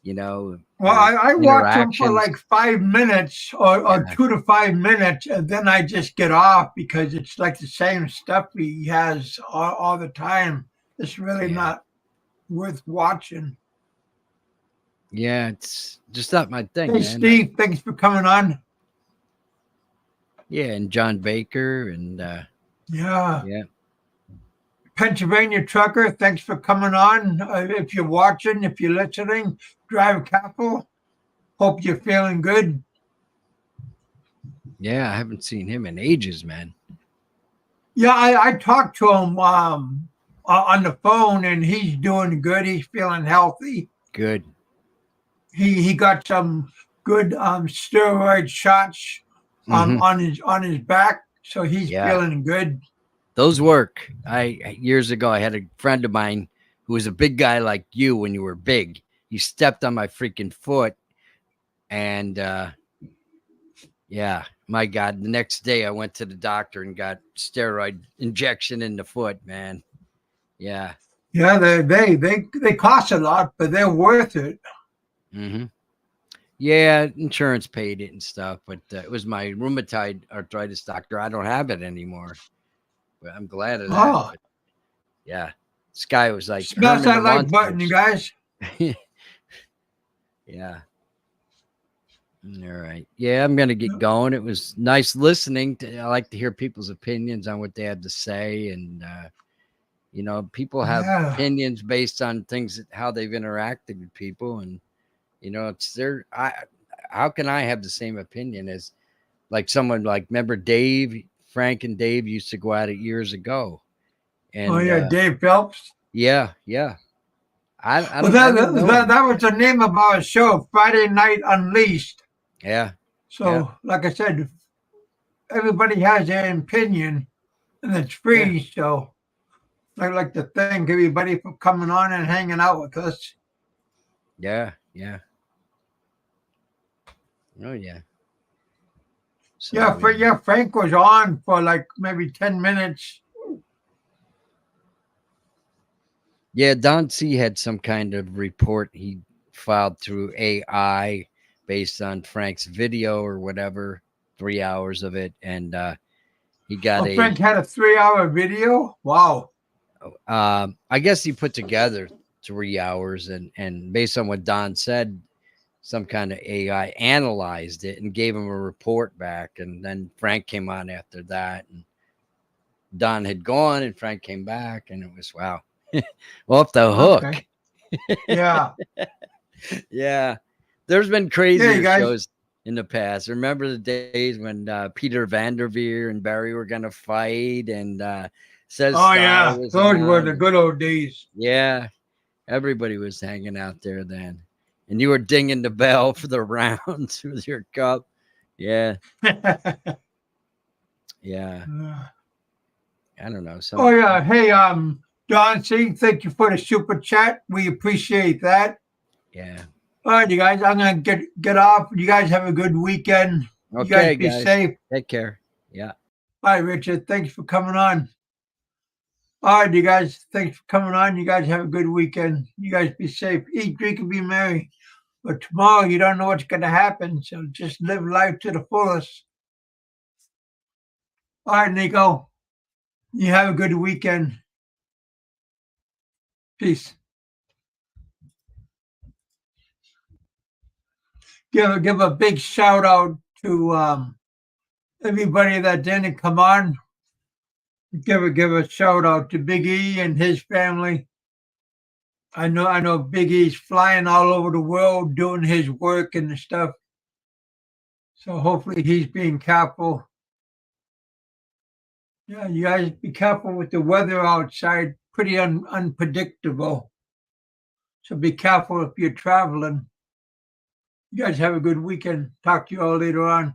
Well, I watch him for like 5 minutes or 2 to 5 minutes, and then I just get off because it's like the same stuff he has all the time. It's really not worth watching. Yeah, it's just not my thing. Hey, man. Steve, thanks for coming on. Yeah, and John Baker and yeah. Pennsylvania trucker, thanks for coming on. If you're watching, if you're listening, drive careful. Hope you're feeling good. Yeah, I haven't seen him in ages, man. Yeah, I talked to him on the phone, and he's doing good. He's feeling healthy. Good. He got some good steroid shots on his back, so he's feeling good. Those work. Years ago, I had a friend of mine who was a big guy like you when you were big. He stepped on my freaking foot, and yeah, my God, the next day I went to the doctor and got steroid injection in the foot, man. Yeah. Yeah, they cost a lot, but they're worth it. Mm-hmm. Yeah, insurance paid it and stuff, but it was my rheumatoid arthritis doctor. I don't have it anymore, but I'm glad of that. Oh. But yeah, this guy was like, smash that like button, you guys. Yeah. All right. Yeah, I'm going to get going. It was nice listening. I like to hear people's opinions on what they had to say. And, you know, people have opinions based on things, how they've interacted with people. And, you know, it's their, how can I have the same opinion as like someone like, remember Dave, Frank and Dave used to go at it years ago. And, Dave Phelps. Yeah. Yeah. That was the name of our show, Friday Night Unleashed. Yeah. So, like I said, everybody has their opinion, and it's free. Yeah. So, I'd like to thank everybody for coming on and hanging out with us. Yeah. Yeah. Oh, yeah. So, Frank was on for like maybe 10 minutes. Yeah, Don C had some kind of report he filed through AI based on Frank's video or whatever, 3 hours of it. And he got Frank had a 3-hour video? Wow. I guess he put together 3 hours and based on what Don said, some kind of AI analyzed it and gave him a report back. And then Frank came on after that. And Don had gone and Frank came back and it was, wow. Off the hook. Okay. Yeah. Yeah. There's been crazy shows in the past. Remember the days when Peter Vanderveer and Barry were going to fight and says, oh, yeah. Those were the good old days. Yeah. Everybody was hanging out there then. And you were dinging the bell for the rounds with your cup. Yeah. Yeah. I don't know. Oh, yeah. Hey, Don C, thank you for the super chat. We appreciate that. Yeah. All right, you guys, I'm going to get off. You guys have a good weekend. Okay, you guys be safe. Take care. Yeah. All right, Richard. Thanks for coming on. All right, you guys, thanks for coming on. You guys have a good weekend. You guys be safe. Eat, drink, and be merry. But tomorrow, you don't know what's going to happen, so just live life to the fullest. All right, Nico. You have a good weekend. Peace. Give a big shout out to everybody that didn't come on. Give a shout out to Big E and his family. I know Big E's flying all over the world doing his work and stuff. So hopefully he's being careful. Yeah, you guys be careful with the weather outside. Pretty unpredictable. So be careful if you're traveling. You guys have a good weekend. Talk to you all later on.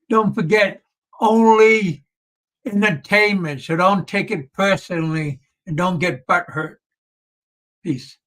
Don't forget, only entertainment. So don't take it personally and don't get butt hurt. Peace.